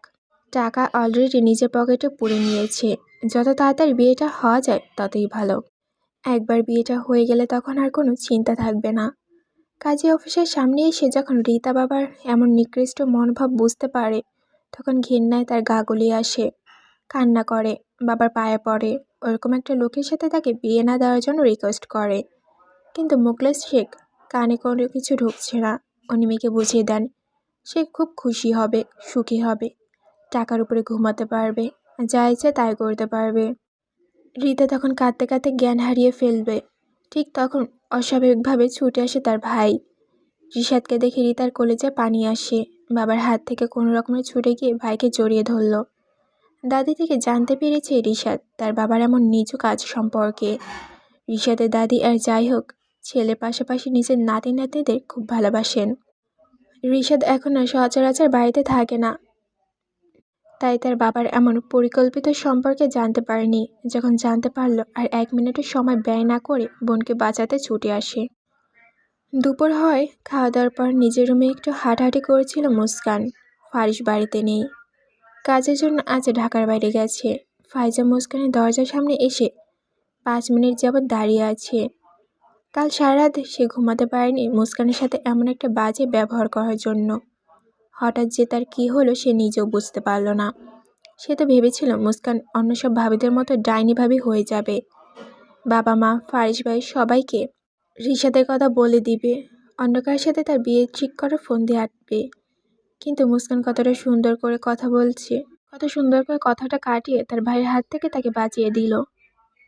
টাকা অলরেডি নিজের পকেটে পুরে নিয়েছে। যত তাড়াতাড়ি বিয়েটা হওয়া যায় ততই ভালো। একবার বিয়েটা হয়ে গেলে তখন আর কোনো চিন্তা থাকবে না। কাজে অফিসের সামনে এসে যখন রিতা বাবার এমন নিকৃষ্ট মনোভাব বুঝতে পারে, তখন ঘৃণায় তার গা গুলিয়ে আসে। কান্না করে, বাবার পায়ে পড়ে, ওরকম একটা লোকের সাথে তাকে বিয়ে না দেওয়ার জন্য রিকোয়েস্ট করে। কিন্তু মোকলেস শেখ কানে কোনো কিছু ঢুকছে না। উনি মেয়েকে বুঝিয়ে দেন সে খুব খুশি হবে, সুখী হবে, টাকার উপরে ঘুমাতে পারবে, যা ইচ্ছে তাই করতে পারবে। রিতা তখন কাঁদতে কাঁদতে জ্ঞান হারিয়ে ফেলবে। ঠিক তখন অস্বাভাবিকভাবে ছুটে আসে তার ভাই। রিশাদকে দেখে রিতার কলেজায় পানি আসে। বাবার হাত থেকে কোনো রকমে ছুটে গিয়ে ভাইকে জড়িয়ে ধরল। দাদি থেকে জানতে পেরেছে রিশাদ তার বাবার এমন নিচু কাজ সম্পর্কে। রিশাদের দাদি আর যাই হোক, ছেলের পাশাপাশি নিজের নাতি নাতনিদের খুব ভালোবাসেন। রিশাদ এখন আর সচরাচর বাড়িতে থাকে না, তাই তার বাবার এমন পরিকল্পিত সম্পর্কে জানতে পারেনি। যখন জানতে পারল আর 1 মিনিটের সময় ব্যয় না করে বোনকে বাঁচাতে ছুটে আসে। দুপুর হয়, খাওয়া দাওয়ার পর নিজের রুমে একটু হাঁটাহাঁটি করেছিল মুস্কান। ফারিস বাড়িতে নেই, কাজের জন্য আজ ঢাকার বাইরে গেছে। ফাইজা মুস্কানের দরজার সামনে এসে 5 মিনিট যাবৎ দাঁড়িয়ে আছে। কাল সারা রাত সে ঘুমাতে পারেনি মুস্কানের সাথে এমন একটা বাজে ব্যবহার করার জন্য। হঠাৎ যে তার কী হলো সে নিজেও বুঝতে পারল না। সে তো ভেবেছিল মুস্কান অন্য সব ভাবিদের মতো ডাইনি ভাবি হয়ে যাবে। বাবা মা, ফারিস ভাই সবাইকে রিশাদের কথা বলে দিবে, অন্য কারোর সাথে তার বিয়ে ঠিক করার ফোন দিয়ে আটবে। কিন্তু মুস্কান কতটা সুন্দর করে কথা বলছে, কত সুন্দর করে কথাটা কাটিয়ে তার ভাইয়ের হাত থেকে তাকে বাঁচিয়ে দিল।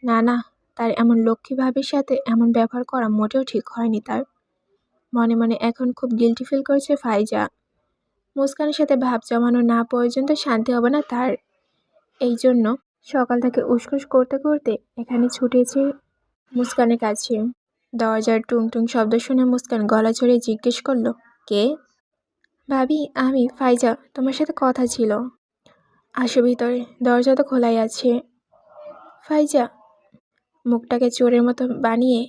না না, তার এমন লক্ষ্মী ভাবির সাথে এমন ব্যবহার করা মোটেও ঠিক হয়নি তার। মনে মনে এখন খুব গিল্টি ফিল করছে ফাইজা। মুস্কানের সাথে ভাব জমানো না পর্যন্ত শান্তি হবে না তার। এই জন্য সকাল থেকে উসখুস করতে করতে এখানে ছুটেছে মুস্কানের কাছে। দরজার টুং টুং শব্দ শুনে মুস্কান গলা চড়িয়ে জিজ্ঞেস করল, কে? ভাবি, আমি ফাইজা, তোমার সাথে কথা ছিল। আসো ভিতরে, দরজা তো খোলাই আছে। ফাইজা মুখটাকে চোরের মতো বানিয়ে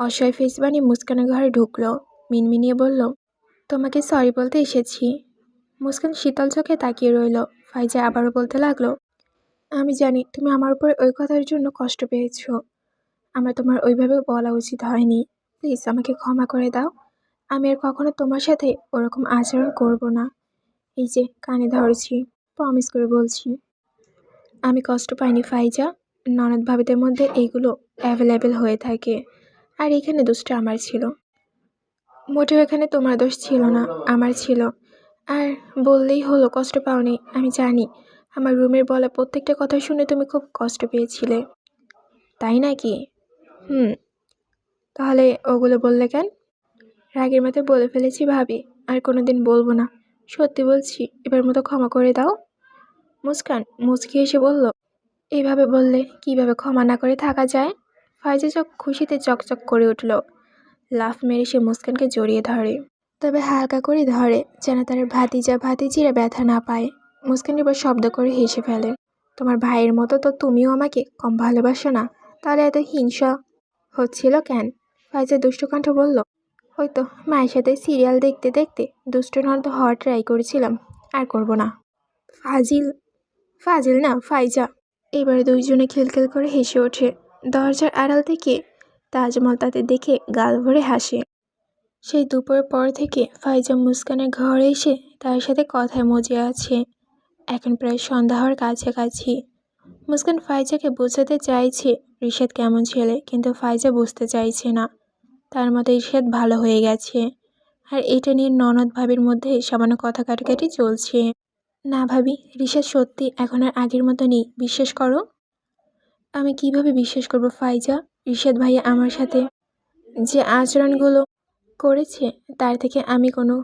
অসহায় ফেস বানিয়ে মুস্কানের ঘরে ঢুকলো। মিনমিনিয়ে বলল, তোমাকে সরি বলতে এসেছি। মুস্কান শীতল চোখে তাকিয়ে রইল। ফাইজা আবারও বলতে লাগলো, আমি জানি তুমি আমার উপর ওই কথার জন্য কষ্ট পেয়েছো। আমার তোমার ওইভাবে বলা উচিত হয়নি। প্লিজ আমাকে ক্ষমা করে দাও। আমি আর কখনো তোমার সাথে ওরকম আচরণ করব না। এই যে কানে ধরেছি, প্রমিস করে বলছি। আমি কষ্ট পাইনি ফাইজা। ননদ ভাবিদের মধ্যে এইগুলো অ্যাভেলেবেল হয়ে থাকে। আর এখানে দোষটা আমার ছিল। মোটেও এখানে তোমার দোষ ছিল না, আমার ছিল। আর বললেই হলো কষ্ট পাওনি। আমি জানি আমার রুমের বলা প্রত্যেকটা কথা শুনে তুমি খুব কষ্ট পেয়েছিলে, তাই নাকি? হুম। তাহলে ওগুলো বললে কেন? রাগের মাথায় বলে ফেলেছি ভাবি, আর কোনোদিন বলবো না। সত্যি বলছি, এবার মতো ক্ষমা করে দাও। মুস্কান মুচকি এসে বলল, এইভাবে বললে কিভাবে ক্ষমা না করে থাকা যায়? ফাইজা চোখ খুশিতে চকচক করে উঠল। লাফ মেরে সে মুস্কানকে জড়িয়ে ধরে, তবে হালকা করে ধরে, যেন তার ভাতিজিরা ব্যথা না পায়। মুস্কান এবার শব্দ করে হেসে ফেলে। তোমার ভাইয়ের মতো তো তুমিও আমাকে কম ভালোবাসো না, তাহলে এত হিংসা হচ্ছিল কেন? ফাইজা দুষ্টু কণ্ঠ বলল, হয়তো মায়ের সাথে সিরিয়াল দেখতে দেখতে দুষ্ট নন্দ হওয়ার ট্রাই করেছিলাম, আর করব না। ফাজিল। ফাজিল না ফাইজা। এবারে দুইজনে খিলখিল করে হেসে ওঠে। দরজার আড়াল থেকে তাজমল তাদের দেখে গাল ভরে হাসে। সেই দুপুরের পর থেকে ফাইজা মুস্কানের ঘরে এসে তার সাথে কথায় মজে আছে। এখন প্রায় সন্ধ্যা হওয়ার কাছাকাছি। মুস্কান ফাইজাকে বোঝাতে চাইছে রিশাদ কেমন ছেলে, কিন্তু ফাইজা বুঝতে চাইছে না। তার মতে রিশাদ ভালো হয়ে গেছে। আর এটা নিয়ে ননদ ভাবির মধ্যে সামান্য কথা কাটাকাটি চলছে। না ভাবি, রিশাদ সত্যি এখন আর আগের মতো নেই, বিশ্বাস করো। আমি কিভাবে বিশ্বাস করব ফাইজা? রিশাদ ভাইয়া আমার সাথে যে আচরণগুলো করেছে, তার থেকে আমি কোনো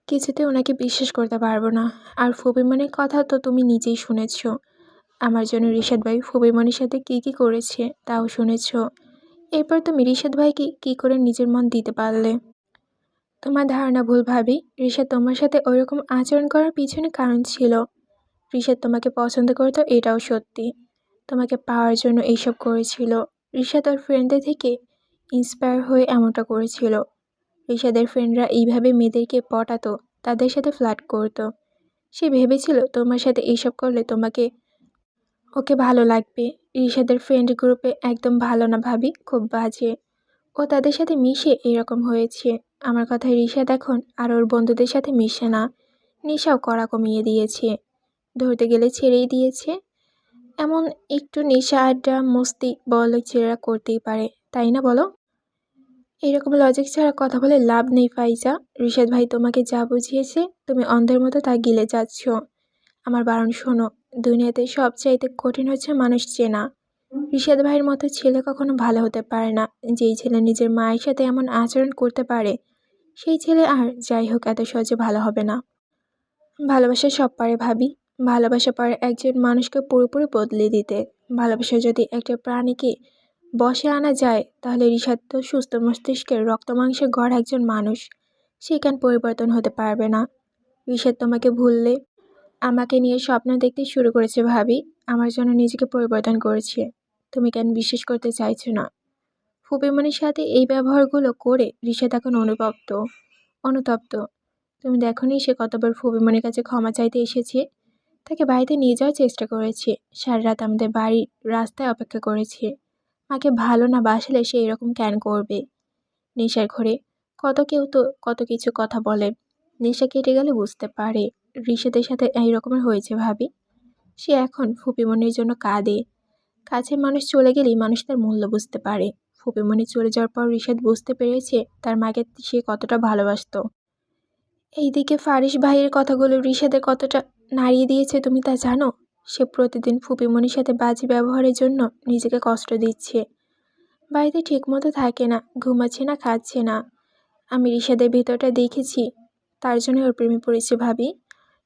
কিছুতে ওনাকে বিশ্বাস করতে পারবো না। আর ফবিমনির কথা তো তুমি নিজেই শুনেছ। আমার জন্য রিশাদ ভাই ফবিমনির সাথে কী করেছে তাও শুনেছ। এরপর তুমি রিশাদ ভাইকে কী করে নিজের মন দিতে পারলে? তোমার ধারণা ভুল ভাবি। রিশাদ তোমার সাথে ওইরকম আচরণ করার পিছনে কারণ ছিল। রিশাদ তোমাকে পছন্দ করতো, এটাও সত্যি। তোমাকে পাওয়ার জন্য এইসব করেছিল। রিশাদ ওর ফ্রেন্ডদের থেকে ইন্সপায়ার হয়ে এমনটা করেছিল। রিশাদের ফ্রেন্ডরা এইভাবে মেয়েদেরকে পটাতো, তাদের সাথে ফ্লার্ট করতো। সে ভেবেছিল তোমার সাথে এইসব করলে ওকে ভালো লাগবে। রিশাদের ফ্রেন্ড গ্রুপে একদম ভালো না ভাবি, খুব বাজে। ও তাদের সাথে মিশে এরকম হয়েছে। আমার কথায় রিশাদ এখন আর ওর বন্ধুদের সাথে মিশে না। নেশাও করা কমিয়ে দিয়েছে, ধরতে গেলে ছেড়েই দিয়েছে। এমন একটু নেশা আড্ডা মস্তি বড় ছেলেরা করতেই পারে, তাই না বলো? এরকম লজিক ছাড়া কথা বলে লাভ নেই ফাইজা। রিশাদ ভাই তোমাকে যা বুঝিয়েছে তুমি অন্ধের মতো তা গিলে যাচ্ছ। আমার বারণ শোনো, দুনিয়াতে সবচাইতে কঠিন হচ্ছে মানুষ চেনা। রিশাদ ভাইয়ের মতো ছেলে কখনো ভালো হতে পারে না। যেই ছেলে নিজের মায়ের সাথে এমন আচরণ করতে পারে, সেই ছেলে আর যাই হোক এত সহজে ভালো হবে না। ভালোবাসা সব পারে ভাবি। ভালোবাসা পারে একজন মানুষকে পুরোপুরি বদলে দিতে। ভালোবাসা যদি একটা প্রাণীকে বশে আনা যায়, তাহলে রিশাদ তো সুস্থ মস্তিষ্কের রক্ত মাংসে গড়া একজন মানুষ। সে কেন পরিবর্তন হতে পারবে না? রিশাদ তোমাকে ভুললে আমাকে নিয়ে স্বপ্ন দেখতে শুরু করেছে ভাবি। আমার জন্য নিজেকে পরিবর্তন করেছে। তুমি কেন বিশ্বাস করতে চাইছো না? ফুপিমনির সাথে এই ব্যবহারগুলো করে রিশাদ এখন অনুতপ্ত। তুমি দেখোনি সে কতবার ফুপিমনির কাছে ক্ষমা চাইতে এসেছে? তাকে বাড়িতে নিয়ে যাওয়ার চেষ্টা করেছে। সারা রাত আমাদের বাড়ির রাস্তায় অপেক্ষা করেছে। মাকে ভালো না বাসলে সে এরকম কেন করবে? নেশার ঘরে কেউ তো কত কিছু কথা বলে। নেশা কেটে গেলে বুঝতে পারে রিশাদের সাথে এই রকমের হয়েছে ভাবি। সে এখন ফুপিমনির জন্য কাঁদে। কাছের মানুষ চলে গেলেই মানুষ তার মূল্য বুঝতে পারে। ফুপিমনি চলে যাওয়ার পর রিশাদ বুঝতে পেরেছে তার মাকে সে কতটা ভালোবাসতো। এইদিকে ফারিস ভাইয়ের কথাগুলো রিশাদের কতটা নাড়িয়ে দিয়েছে তুমি তা জানো? সে প্রতিদিন ফুপিমনির সাথে বাজে ব্যবহারের জন্য নিজেকে কষ্ট দিচ্ছে। বাড়িতে ঠিকমতো থাকে না, ঘুমাচ্ছে না, খাচ্ছে না। আমি রিশাদের ভিতরটা দেখেছি, তার জন্য ওর প্রেমে পড়েছে ভাবি।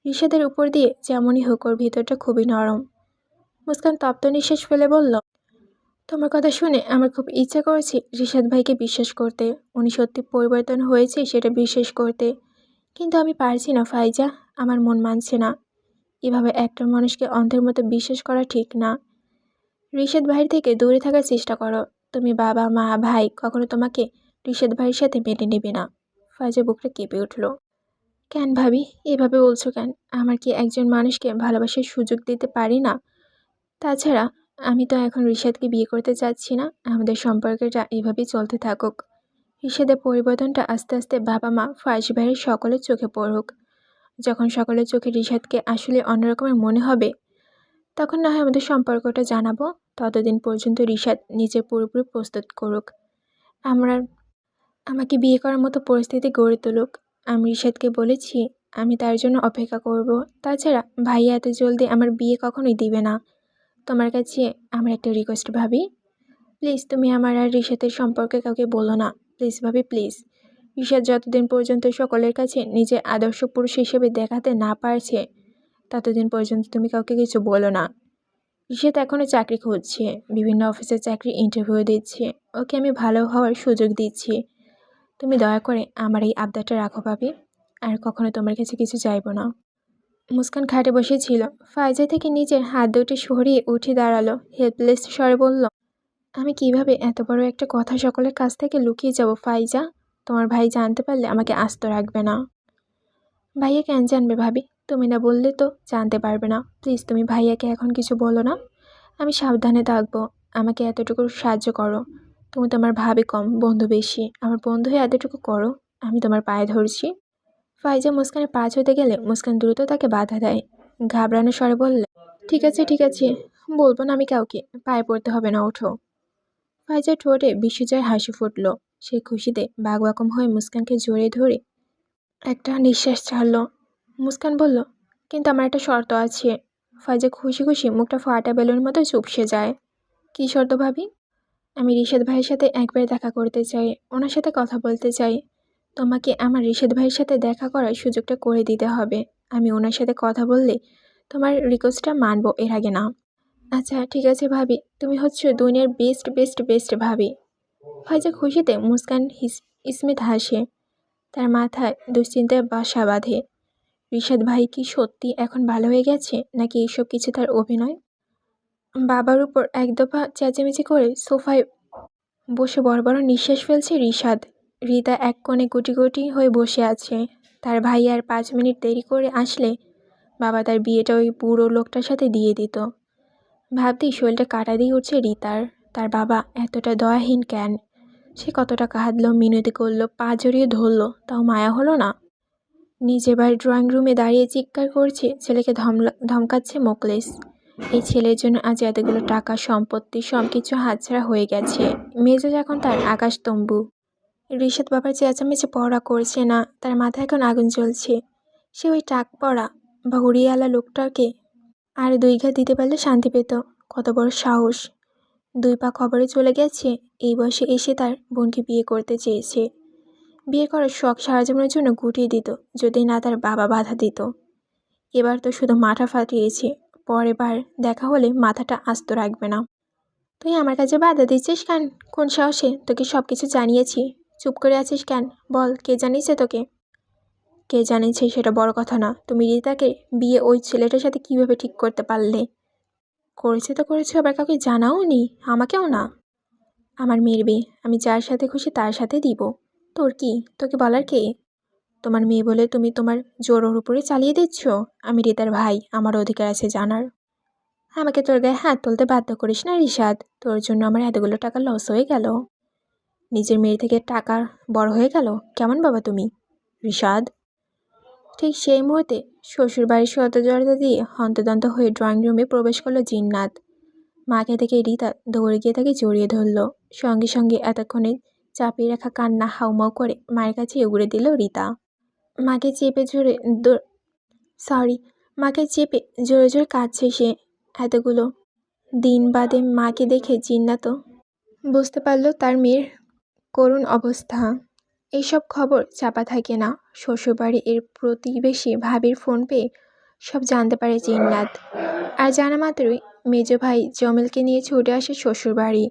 রিশাদের উপর দিয়ে যেমনই হোক ওর ভিতরটা খুবই নরম। মুস্কান তপ্ত নিঃশ্বাস ফেলে বলল, তোমার কথা শুনে আমার খুব ইচ্ছা করেছে রিশাদ ভাইকে বিশ্বাস করতে। উনি সত্যি পরিবর্তন হয়েছে সেটা বিশ্বাস করতে, কিন্তু আমি পারছি না ফাইজা। আমার মন মানছে না। এভাবে একটা মানুষকে অন্ধের মতো বিশ্বাস করা ঠিক না। রিশাদ ভাইয়ের থেকে দূরে থাকার চেষ্টা করো। তুমি বাবা মা ভাই কখনো তোমাকে রিশাদ ভাইয়ের সাথে মেনে নেবে না। ফাইজা বুকটা কেঁপে উঠল। কেন ভাবি এভাবে বলছো কেন? আমার কি একজন মানুষকে ভালোবাসার সুযোগ দিতে পারি না? তাছাড়া আমি তো এখন রিশাদকে বিয়ে করতে চাচ্ছি না, আমাদের সম্পর্কটা এভাবেই চলতে থাকুক। রিশাদের পরিবর্তনটা আস্তে আস্তে বাবা মা ফার্স্ট ভাইয়ের সকলের চোখে পড়ুক। যখন সকলের চোখে রিশাদকে আসলে অন্যরকমের মনে হবে, তখন না হয় আমাদের সম্পর্কটা জানাবো। ততদিন পর্যন্ত রিশাদ নিজে পুরোপুরি প্রস্তুত করুক, আমরা আমাকে বিয়ে করার মতো পরিস্থিতি গড়ে তুলুক। আমি রিশাদকে বলেছি আমি তার জন্য অপেক্ষা করব। তাছাড়া ভাইয়া এত জলদি আমার বিয়ে কখনোই দিবে না। তোমার কাছে আমার একটা রিকোয়েস্ট ভাবি, প্লিজ তুমি আমার আর রিশাদের সম্পর্কে কাউকে বলো না, প্লিজ ভাবি প্লিজ। রিশাদ যতদিন পর্যন্ত সকলের কাছে নিজের আদর্শ পুরুষ হিসেবে দেখাতে না পারছে, ততদিন পর্যন্ত তুমি কাউকে কিছু বলো না। রিশাদ এখনও চাকরি খুঁজছে, বিভিন্ন অফিসের চাকরি ইন্টারভিউ দিচ্ছে, ওকে আমি ভালো হওয়ার সুযোগ দিচ্ছি। তুমি দয়া করে আমার এই আবদারটা রাখো ভাবি, আর কখনো তোমার কাছে কিছু চাইবো না। মুস্কান খাটে বসেছিল, ফাইজা থেকে নিজের হাত দুটি সরিয়ে উঠে দাঁড়ালো, হেল্পলেস স্বরে বলল, আমি কিভাবে এত বড় একটা কথা সকলের কাছ থেকে লুকিয়ে যাব ফাইজা? তোমার ভাই জানতে পারলে আমাকে আস্ত রাখবে না। ভাইয়া কেন জানবে ভাবি? তুমি না বললে তো জানতে পারবে না। প্লিজ তুমি ভাইয়াকে এখন কিছু বলো না, আমি সাবধানে থাকবো। আমাকে এতটুকু সাহায্য করো। তুমি তোমার ভাবি কম, বন্ধু বেশি, আমার বন্ধু হয়ে এতটুকু করো, আমি তোমার পায়ে ধরছি। ফাইজা মুস্কানের পা ছুঁতে গেলে মুস্কান দ্রুত তাকে বাধা দেয়। ঘাবড়ানো স্বরে বললে, ঠিক আছে, বলবো না আমি কাউকে, পায়ে পড়তে হবে না, ওঠো। ফাইজার ঠোঁটে বিশ্বজয় হাসি ফুটল। সে খুশিতে বাগবাকম হয়ে মুস্কানকে জড়িয়ে ধরে একটা নিঃশ্বাস ছাড়ল। মুস্কান বলল, কিন্তু আমার একটা শর্ত আছে। ফাইজা খুশি খুশি মুখটা ফাটা বেলুনের মতো চুপসে যায়। কী শর্ত ভাবি? আমি রিশাদ ভাইয়ের সাথে একবার দেখা করতে চাই, ওনার সাথে কথা বলতে চাই। তোমাকে আমার রিশাদ ভাইয়ের সাথে দেখা করার সুযোগটা করে দিতে হবে। আমি ওনার সাথে কথা বললে তোমার রিকোয়েস্টটা মানবো, এর আগে না। আচ্ছা ঠিক আছে ভাবি, তুমি হচ্ছে দুনিয়ার বেস্ট বেস্ট বেস্ট ভাবি। ফাইজা খুশিতে মুস্কান স্মিত হাসে। তার মাথায় দুশ্চিন্তায় বাসা বাঁধে। রিশাদ ভাই কি সত্যি এখন ভালো হয়ে গেছে, নাকি এইসব কিছু তার অভিনয়? বাবার উপর এক দফা চেঁচামেচি করে সোফায় বসে বড় বড় নিঃশ্বাস ফেলছে রিশাদ। রিতা এক কোণে গুটি গুটি হয়ে বসে আছে। তার ভাই আর 5 মিনিট দেরি করে আসলে বাবা তার বিয়েটা ওই বুড়ো লোকটার সাথে দিয়ে দিত। ভাবতেই শরীরটা কাটা দিয়ে উঠছে রিতার। তার বাবা এতটা দয়াহীন কেন? সে কতটা কাঁদলো, মিনতি করলো, পা জড়িয়ে ধরলো, তাও মায়া হলো না। নিজের বাড়ির ড্রয়িং রুমে দাঁড়িয়ে চিৎকার করছে, ছেলেকে ধমকাচ্ছে মোকলেস। এই ছেলের জন্য আজ এতগুলো টাকা সম্পত্তি সব কিছু হাতছাড়া হয়ে গেছে। মেজাজ এখন তার আকাশতম্বু। রিশাদ বাবার চেঁচামেচি পড়া করছে না, তার মাথায় এখন আগুন জ্বলছে। সে ওই টাক পড়া বা হুড়িয়ালা লোকটাকে আর 2 ঘা দিতে পারলে শান্তি পেত। কত বড় সাহস! 2 পা খবরে চলে গেছে, এই বয়সে এসে তার বোনকে বিয়ে করতে চেয়েছে। বিয়ে করার শখ সারা জীবনের জন্য গুটিয়ে দিত, যদি না তার বাবা বাধা দিত। এবার তো শুধু মাথা ফাটিয়েছে, পরের বার দেখা হলে মাথাটা আস্ত রাখবে না। তুই আমার কাছে বাধা দিচ্ছিস কেন? কোন সাহসে? তোকে সব কিছু জানিয়েছি, চুপ করে আছিস কেন? বল, কে জানিয়েছে তোকে? কে জানিয়েছে সেটা বড় কথা না, তুমি রিতাকে বিয়ে ওই ছেলেটার সাথে কিভাবে ঠিক করতে পারলে? করেছে তো করেছে, আবার কাউকে জানাও নি, আমাকেও না। আমার মেয়ের বিয়ে আমি যার সাথে খুশি তার সাথে দিব। তোর কি? তোকে বলার কে? তোমার মেয়ে বলে তুমি তোমার জোর ওর উপরে চালিয়ে দিচ্ছ? আমি রিতার ভাই, আমার অধিকার আছে জানার। আমাকে তোর গায়ে হাত তুলতে বাধ্য করিস না রিশাদ, তোর জন্য আমার এতগুলো টাকা লস হয়ে গেল। নিজের মেয়ে থেকে টাকা বড় হয়ে গেল কেমন বাবা তুমি, রিশাদ? ঠিক সেই মুহূর্তে শ্বশুরবাড়ির শতজড়তা দিয়ে হন্তদন্ত হয়ে ড্রয়িং রুমে প্রবেশ করলো জিন্নাত। মাকে দেখে রিতা দৌড়ে গিয়ে তাকে জড়িয়ে ধরল। সঙ্গে সঙ্গে এতক্ষণে চাপিয়ে রাখা কান্না হাউমাউ করে মায়ের কাছে উগড়ে দিল রিতা। মাকে চেপে জোরে সরি মাকে চেপে জোরে জোরে কাঁদছে সে। এতগুলো দিন বাদে মাকে দেখে জিন্নাতও বুঝতে পারল তার মেয়ের করুণ অবস্থা। এইসব খবর চাপা থাকে না। শ্বশুরবাড়ি এর প্রতিবেশী ভাবির ফোন পেয়ে সব জানতে পারে জিন্নাত। আর জানা মাত্রই মেজ ভাই জমিলকে নিয়ে ছুটে আসে শ্বশুরবাড়ি।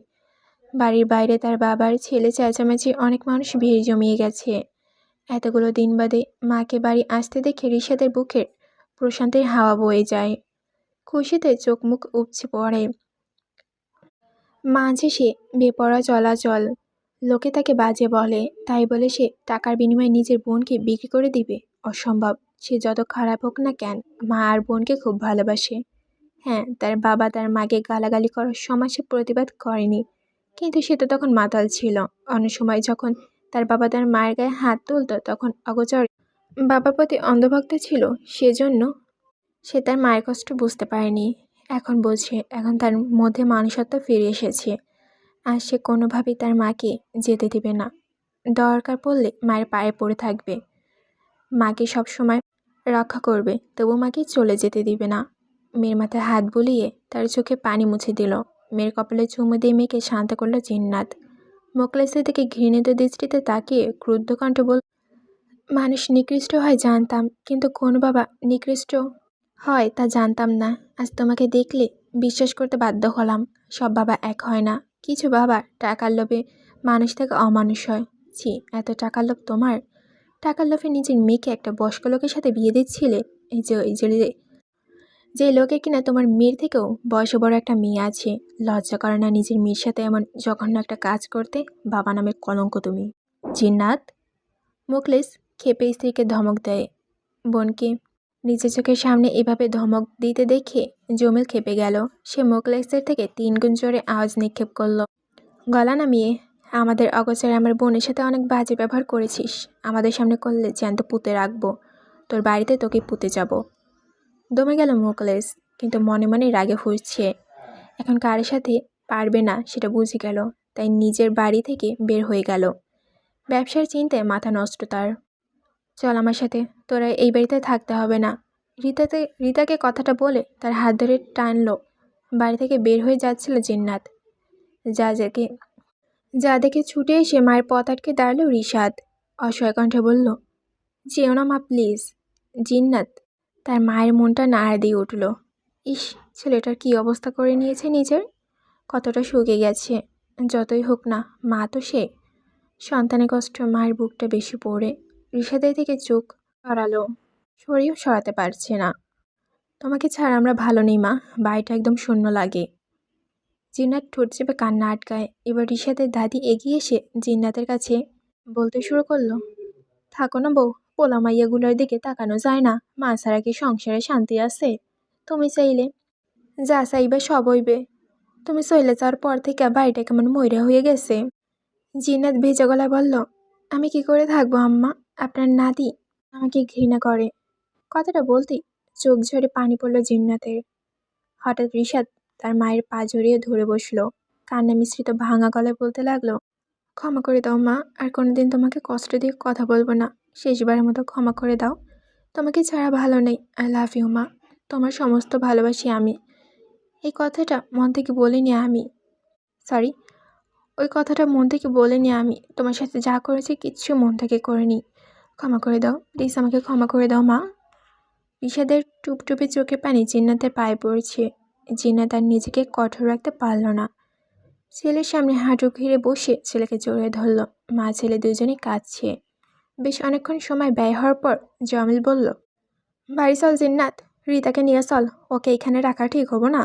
বাড়ির বাইরে তার বাবার ছেলে চেঁচামেচি অনেক মানুষ ভিড় জমিয়ে গেছে। এতগুলো দিন বাদে মাকে বাড়ি আসতে দেখে রিশাদের বুকের প্রশান্তির হাওয়া বয়ে যায়। খুশিতে চোখ মুখ উপচে পড়ে। মাঝে সে বেপরোয়া চলাচল, লোকে তাকে বাজে বলে, তাই বলে সে টাকার বিনিময়ে নিজের বোনকে বিক্রি করে দিবে? অসম্ভব। সে যত খারাপ হোক না কেন, মা আর বোনকে খুব ভালোবাসে। হ্যাঁ, তার বাবা তার মাকে গালাগালি করার সময় সে প্রতিবাদ করেনি, কিন্তু সে তো তখন মাতাল ছিল। অন্য সময় যখন তার বাবা তার মায়ের গায়ে হাত তুলতো তখন অগোচর বাবার প্রতি অন্ধভক্ত ছিল, সেজন্য সে তার মায়ের কষ্ট বুঝতে পারেনি। এখন বোঝে, এখন তার মধ্যে মানুষত্ব ফিরে এসেছে, আর সে কোনোভাবেই তার মাকে যেতে দেবে না। দরকার পড়লে মায়ের পায়ে পড়ে থাকবে, মাকে সবসময় রক্ষা করবে, তবু মাকে চলে যেতে দিবে না। মেয়ের মাথায় হাত বুলিয়ে তার চোখে পানি মুছে দিল। মেয়ের কপালে চুমু দিয়ে মেয়েকে শান্ত করল জিন্নাত। মোকলেসের দিকে ঘৃণিত দৃষ্টিতে তাকিয়ে ক্রুদ্ধ কণ্ঠে বলল, মানুষ নিকৃষ্ট হয় জানতাম, কিন্তু কোন বাবা নিকৃষ্ট হয় তা জানতাম না। আজ তোমাকে দেখলে বিশ্বাস করতে বাধ্য হলাম, সব বাবা এক হয় না। কিছু বাবা টাকার লোভে মানুষ থেকে অমানুষ হয়। ছি, এত টাকার লোভ তোমার! টাকার লোভে নিজের মেয়েকে একটা বয়স্ক লোকের সাথে বিয়ে দিচ্ছিলে। যে লোকের কিনা তোমার মেয়ের থেকেও বয়সে বড় একটা মেয়ে আছে। লজ্জা করে না নিজের মেয়ের সাথে এমন জঘন্য একটা কাজ করতে? বাবা নামের কলঙ্ক তুমি! জিন্নাত! মোকলেস ক্ষেপে স্ত্রীকে ধমক দেয়। বোনকে নিজের চোখের সামনে এভাবে ধমক দিতে দেখে জমিল ক্ষেপে গেল। সে মোকলেসের থেকে 3 গুণ জোরে আওয়াজ নিক্ষেপ করল, গলা নামিয়ে, আমাদের অগোচরে আমার বোনের সাথে অনেক বাজে ব্যবহার করেছিস। আমাদের সামনে করলে জ্যান্ত পুঁতে রাখবো, তোর বাড়িতে তোকে পুঁতে যাব। দমে গেল মোকলেস, কিন্তু মনে মনে রাগে ফুঁসছে। এখন কার সাথে পারবে না সেটা বুঝে গেল, তাই নিজের বাড়ি থেকে বের হয়ে গেল। ব্যবসার চিন্তায় মাথা নষ্ট তার। চল আমার সাথে, তোরা এই বাড়িতে থাকতে হবে না। রিতাকে কথাটা বলে তার হাত ধরে টানলো। বাড়ি থেকে বের হয়ে যাচ্ছিল জিন্নাত। যা দেখে ছুটে এসে মায়ের পথ আটকে দাঁড়ালো রিশাদ। অসহায় কণ্ঠে বলল, যেও না মা প্লিজ। জিন্নাত তার মায়ের মনটা নাড়া দিয়ে উঠল। ইস, ছেলেটার কি অবস্থা করে নিয়েছে নিজের! কতটা শুকিয়ে গেছে। যতই হোক না, মা তো সে। সন্তানের কষ্ট মায়ের বুকটা বেশি পড়ে। রিশাদের থেকে চোখ সরালো, সরিয়েও সরাতে পারছে না। তোমাকে ছাড়া আমরা ভালো নেই মা, বাড়িটা একদম শূন্য লাগে। জিন্নাত ঠোঁট চেপে কান্না আটকায়। এবার রিশাদের দাদি এগিয়ে এসে জিন্নাতের কাছে বলতে শুরু করলো, থাকো না বউ, পোলা মাইয়াগুলোর দিকে তাকানো যায় না? মা ছাড়া কি সংসারে শান্তি আছে? তুমি চাইলে যা চাইবে সব হইবে। তুমি চলে যাওয়ার পর থেকে বাড়িটা কেমন ময়রা হয়ে গেছে। জিন্নাত ভেজা গলায় বলল, আমি কি করে থাকবো আম্মা? আপনার নাতি আমাকে ঘৃণা করে। কথাটা বলতেই চোখ ঝরে পানি পড়ল জিন্নাতের। হঠাৎ রিশাদ তার মায়ের পা জড়িয়ে ধরে বসলো, কান্না মিশ্রিত ভাঙা গলায় বলতে লাগলো, ক্ষমা করে দাও মা, আর কোনোদিন তোমাকে কষ্ট দিয়ে কথা বলবো না। শেষবারের মতো ক্ষমা করে দাও। তোমাকে ছাড়া ভালো নেই। আই লাভ ইউ মা, তোমার সমস্ত ভালোবাসি আমি। এই কথাটা মন থেকে বলিনি আমি। সরি, ওই কথাটা মন থেকে বলিনি আমি। তোমার সাথে যা করেছি কিচ্ছু মন থেকে করিনি। ক্ষমা করে দাও প্লিজ, আমাকে ক্ষমা করে দাও মা। রিশাদের টুপটুপে চোখে পানি জিন্নাতের পায়ে পড়ছে। জিন্নাত আর নিজেকে কঠোর রাখতে পারল না। ছেলের সামনে হাঁটু ঘিরে বসে ছেলেকে জড়িয়ে ধরল। মা ছেলে দুজনেই কাঁদছে। বেশ অনেকক্ষণ সময় ব্যয় হওয়ার পর জমিল বলল, বাড়ি চল জিন্নাত, রিতাকে নিয়ে চল, ওকে এখানে রাখা ঠিক হবো না।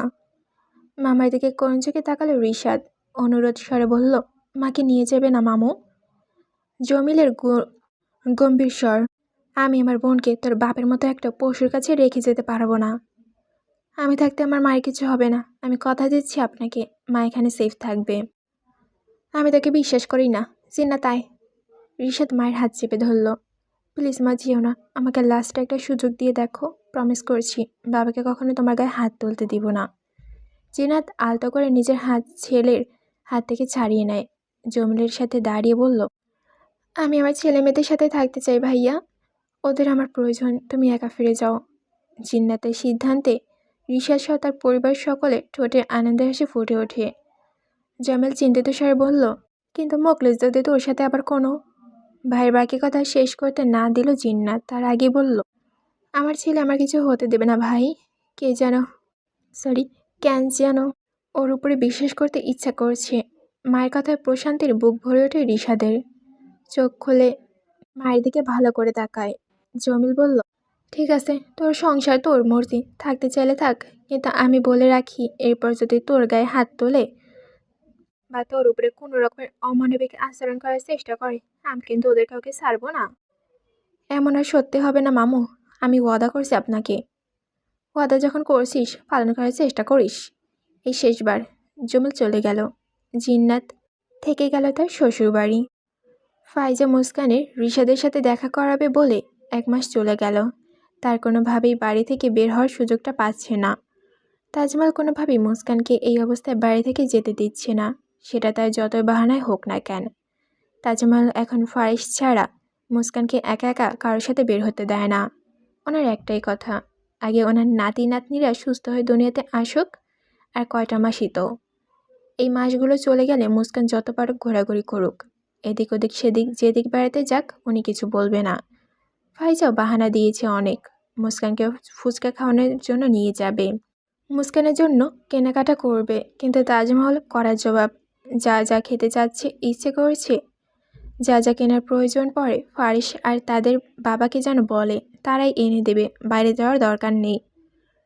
মামার দিকে কোন চোখে তাকালো রিশাদ, অনুরোধ স্বরে বলল, মাকে নিয়ে যাবে না মামু? জমিলের গম্ভীর স্বর, আমি আমার বোনকে তোর বাপের মতো একটা পশুর কাছে রেখে যেতে পারবো না। আমি থাকতে আমার মায়ের কিছু হবে না, আমি কথা দিচ্ছি আপনাকে, মা এখানে সেফ থাকবে। আমি তাকে বিশ্বাস করি না। জিন্নাত আয়। রিশাদ মায়ের হাত চেপে ধরল, প্লিজ মা যেও না, আমাকে লাস্ট একটা সুযোগ দিয়ে দেখো, প্রমিস করছি বাবাকে কখনো তোমার গায়ে হাত তুলতে দিব না। জিন্নাত আলতো করে নিজের হাত ছেলের হাত থেকে ছাড়িয়ে নেয়। জমিলের সাথে দাঁড়িয়ে বলল, আমি আমার ছেলে মেয়েদের সাথে থাকতে চাই ভাইয়া, ওদের আমার প্রয়োজন, তুমি একা ফিরে যাও। জিন্নাতের সিদ্ধান্তে রিশাদ সহ তার পরিবার সকলে ঠোঁটে আনন্দে হাসি ফুটে ওঠে। জামিল চিন্তিত স্বরে বলল, কিন্তু মোকলেস যদি তোর সাথে আবার কোনো... ভাইয়ের বাকি কথা শেষ করতে না দিল জিন্নাত তার আগে বলল, আমার ছেলে আমার কিছু হতে দেবে না ভাই। কেন যেন ওর উপরে বিশ্বাস করতে ইচ্ছা করছে। মায়ের কথায় প্রশান্তির বুক ভরে ওঠে রিশাদের। চোখ খুলে মায়ের দিকে ভালো করে তাকায়। জমিল বলল, ঠিক আছে, তোর সংসার, তোর মর্জি, থাকতে চাইলে থাক, কিন্তু আমি বলে রাখি, এরপর যদি তোর গায়ে হাত তোলে বা তোর উপরে কোনো রকমের অমানবিক আচরণ করার চেষ্টা করে, আমি কিন্তু ওদের কাউকে ছাড়বো না। এমন আর সত্যি হবে না মামু, আমি ওয়াদা করছি আপনাকে। ওয়াদা যখন করছিস পালন করার চেষ্টা করিস। এই শেষবার। জমিল চলে গেল। জিন্নাত থেকে গেল তার শ্বশুরবাড়ি। ফাইজা মুস্কানের রিশাদের সাথে দেখা করাবে বলে 1 মাস চলে গেল। তার কোনোভাবেই বাড়ি থেকে বের হওয়ার সুযোগটা পাচ্ছে না। তাজমহল কোনোভাবেই মুস্কানকে এই অবস্থায় বাড়ি থেকে যেতে দিচ্ছে না, সেটা তার যতই বাহানায় হোক না কেন। তাজমহল এখন ফারিস ছাড়া মুস্কানকে একা একা কারোর সাথে বের হতে দেয় না। ওনার একটাই কথা, আগে ওনার নাতি নাতনিরা সুস্থ হয়ে দুনিয়াতে আসুক, আর কয়টা মাসই তো। এই মাসগুলো চলে গেলে মুস্কান যত পারুক ঘোরাঘুরি করুক, এদিক ওদিক সেদিক যেদিক বেড়াতে যাক, উনি কিছু বলবে না। ফাইজাও বাহানা দিয়েছে অনেক, মুস্কানকে ফুচকা খাওয়ানোর জন্য নিয়ে যাবে, মুস্কানের জন্য কেনাকাটা করবে। কিন্তু তাজমহল করার জবাব, যা যা খেতে চাচ্ছে ইচ্ছে করছে, যা যা কেনার প্রয়োজন পড়ে ফারিস আর তাদের বাবাকে যেন বলে, তারাই এনে দেবে, বাইরে যাওয়ার দরকার নেই।